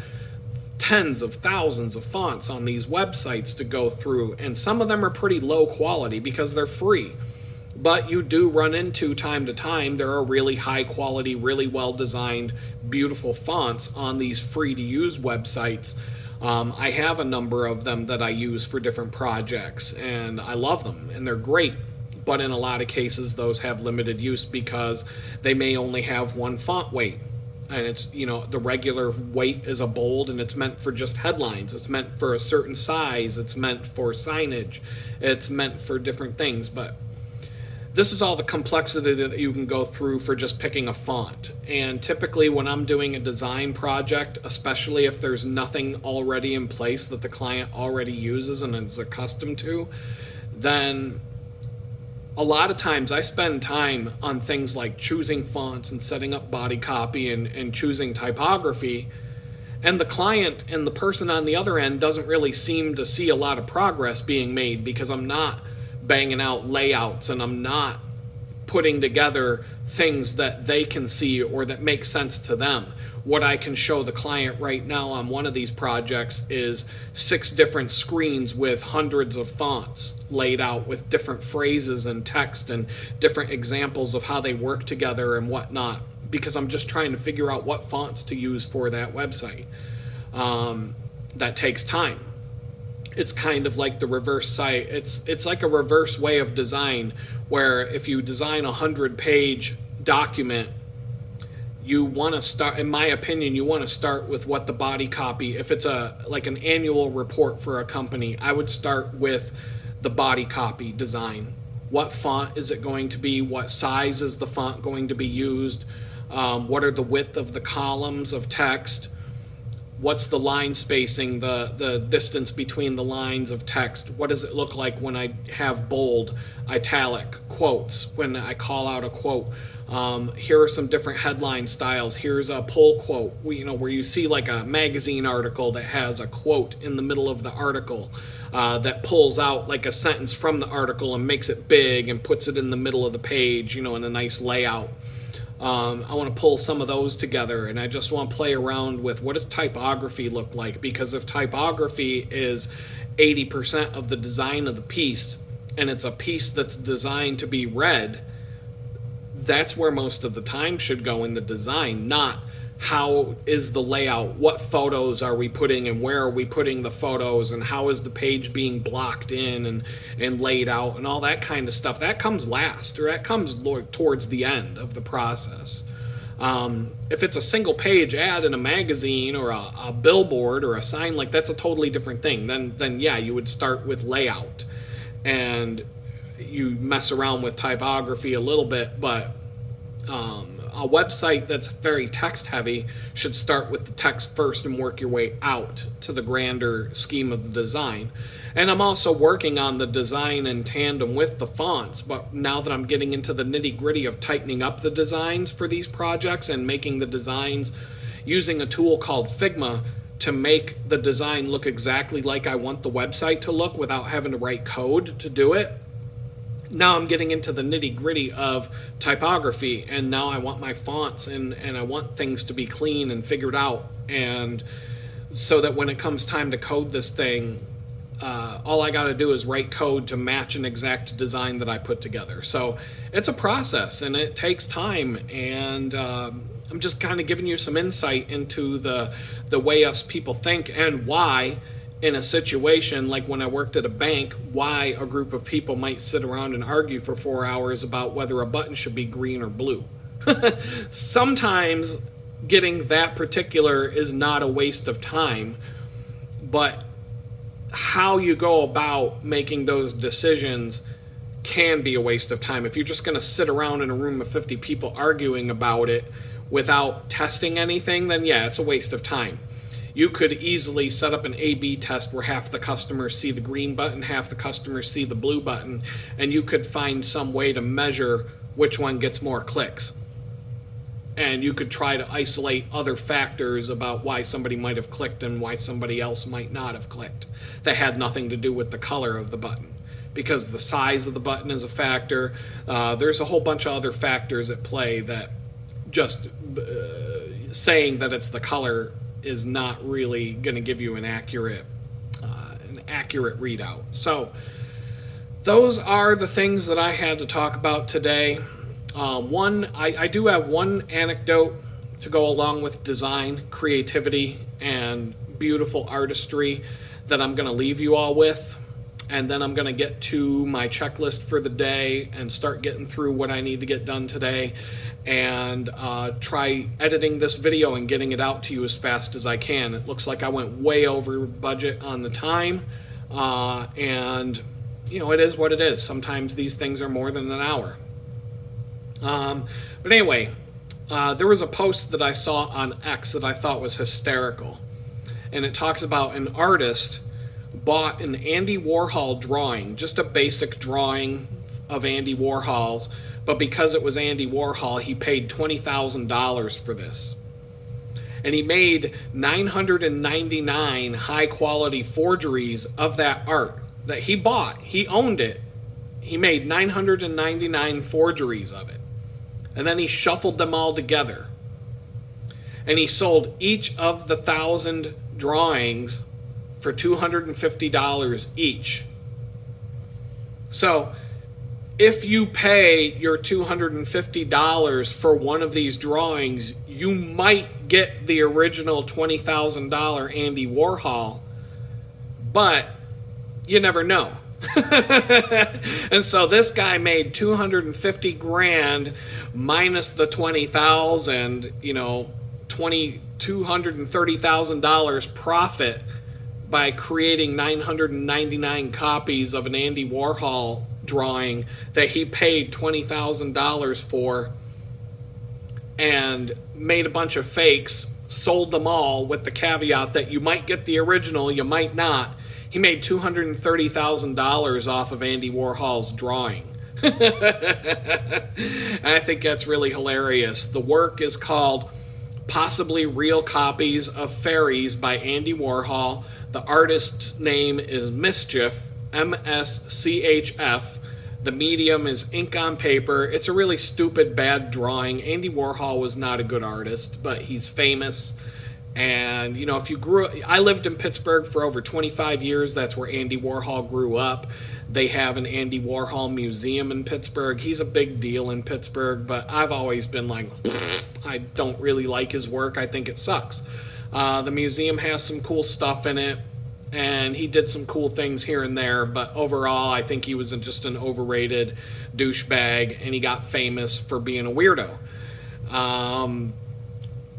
tens of thousands of fonts on these websites to go through, and some of them are pretty low quality because they're free. But you do run into, time to time, there are really high quality, really well designed, beautiful fonts on these free to use websites. I have a number of them that I use for different projects, and I love them, and they're great. but in a lot of cases those have limited use because they may only have one font weight. And it's, you know, the regular weight is a bold and it's meant for just headlines. It's meant for a certain size. It's meant for signage. It's meant for different things. But this is all the complexity that you can go through for just picking a font. And typically when I'm doing a design project, especially if there's nothing already in place that the client already uses and is accustomed to, then a lot of times I spend time on things like choosing fonts and setting up body copy and choosing typography. And the client and the person on the other end doesn't really seem to see a lot of progress being made because I'm not banging out layouts and I'm not putting together things that they can see or that make sense to them. What I can show the client right now on one of these projects is 6 different screens with hundreds of fonts laid out with different phrases and text and different examples of how they work together and whatnot, because I'm just trying to figure out what fonts to use for that website. That takes time. It's kind of like the reverse site. It's like a reverse way of design where if you design a 100-page document, you want to start, in my opinion, you want to start with what the body copy, if it's like an annual report for a company, I would start with the body copy design. What font is it going to be? What size is the font going to be used? What are the width of the columns of text? What's the line spacing, the distance between the lines of text? What does it look like when I have bold, italic, quotes, when I call out a quote? Here are some different headline styles. Here's a pull quote, where you see like a magazine article that has a quote in the middle of the article that pulls out like a sentence from the article and makes it big and puts it in the middle of the page, in a nice layout. I want to pull some of those together, and I just want to play around with what does typography look like, because if typography is 80% of the design of the piece and it's a piece that's designed to be read, that's where most of the time should go in the design, not how is the layout, what photos are we putting and where are we putting the photos, and how is the page being blocked in and laid out and all that kind of stuff. That comes last, or that comes towards the end of the process. If it's a single page ad in a magazine or a billboard or a sign, like that's a totally different thing. Then yeah, you would start with layout and you mess around with typography a little bit, but a website that's very text heavy should start with the text first and work your way out to the grander scheme of the design. And I'm also working on the design in tandem with the fonts, but now that I'm getting into the nitty-gritty of tightening up the designs for these projects and making the designs using a tool called Figma to make the design look exactly like I want the website to look without having to write code to do it. Now I'm getting into the nitty-gritty of typography, and now I want my fonts and I want things to be clean and figured out, and so that when it comes time to code this thing, all I got to do is write code to match an exact design that I put together. So it's a process and it takes time, and I'm just kind of giving you some insight into the way us people think and why, in a situation like when I worked at a bank, why a group of people might sit around and argue for 4 hours about whether a button should be green or blue. Sometimes getting that particular is not a waste of time, but how you go about making those decisions can be a waste of time. If you're just going to sit around in a room of 50 people arguing about it without testing anything, then yeah, it's a waste of time. You could easily set up an A/B test where half the customers see the green button, half the customers see the blue button, and you could find some way to measure which one gets more clicks. And you could try to isolate other factors about why somebody might have clicked and why somebody else might not have clicked that had nothing to do with the color of the button, because the size of the button is a factor. There's a whole bunch of other factors at play that just saying that it's the color is not really going to give you an accurate readout. So those are the things that I had to talk about today. I do have one anecdote to go along with design, creativity, and beautiful artistry that I'm going to leave you all with. and then I'm going to get to my checklist for the day and start getting through what I need to get done today, and try editing this video and getting it out to you as fast as I can. It looks like I went way over budget on the time, and you know, it is what it is. Sometimes these things are more than an hour. But anyway, there was a post that I saw on X that I thought was hysterical, and it talks about an artist bought an Andy Warhol drawing, just a basic drawing of Andy Warhol's, but because it was Andy Warhol, he paid $20,000 for this. And he made 999 high-quality forgeries of that art that he bought. He owned it. He made 999 forgeries of it. And then he shuffled them all together. And he sold each of the 1,000 drawings for $250 each. So if you pay your $250 for one of these drawings, you might get the original $20,000 Andy Warhol, but you never know. And so this guy made 250 grand minus the 20,000, you know, $230,000 profit by creating 999 copies of an Andy Warhol drawing that he paid $20,000 for, and made a bunch of fakes, sold them all with the caveat that you might get the original, you might not. He made $230,000 off of Andy Warhol's drawing. And I think that's really hilarious. The work is called Possibly Real Copies of Fairies by Andy Warhol. The artist's name is Mischief, MSCHF. The medium is ink on paper. It's a really stupid, bad drawing. Andy Warhol was not a good artist, but he's famous. And, you know, if you grew up, I lived in Pittsburgh for over 25 years. That's where Andy Warhol grew up. They have an Andy Warhol museum in Pittsburgh. He's a big deal in Pittsburgh, but I've always been like, I don't really like his work. I think it sucks. The museum has some cool stuff in it, and he did some cool things here and there, but overall, I think he was just an overrated douchebag, and he got famous for being a weirdo.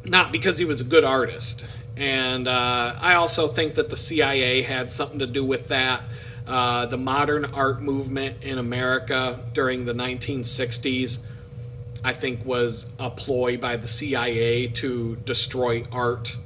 Not because he was a good artist. And I also think that the CIA had something to do with that. The modern art movement in America during the 1960s, I think, was a ploy by the CIA to destroy art.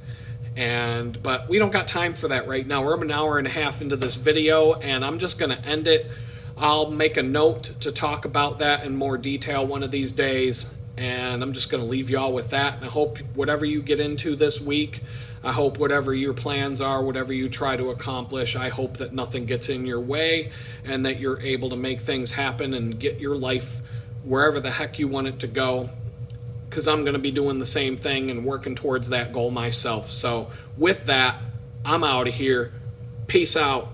But we don't got time for that right now. We're an hour and a half into this video, and I'm just going to end it. I'll make a note to talk about that in more detail one of these days. And I'm just going to leave y'all with that. And I hope whatever you get into this week, I hope whatever your plans are, whatever you try to accomplish, I hope that nothing gets in your way and that you're able to make things happen and get your life wherever the heck you want it to go. Because I'm going to be doing the same thing and working towards that goal myself. So with that, I'm out of here. Peace out.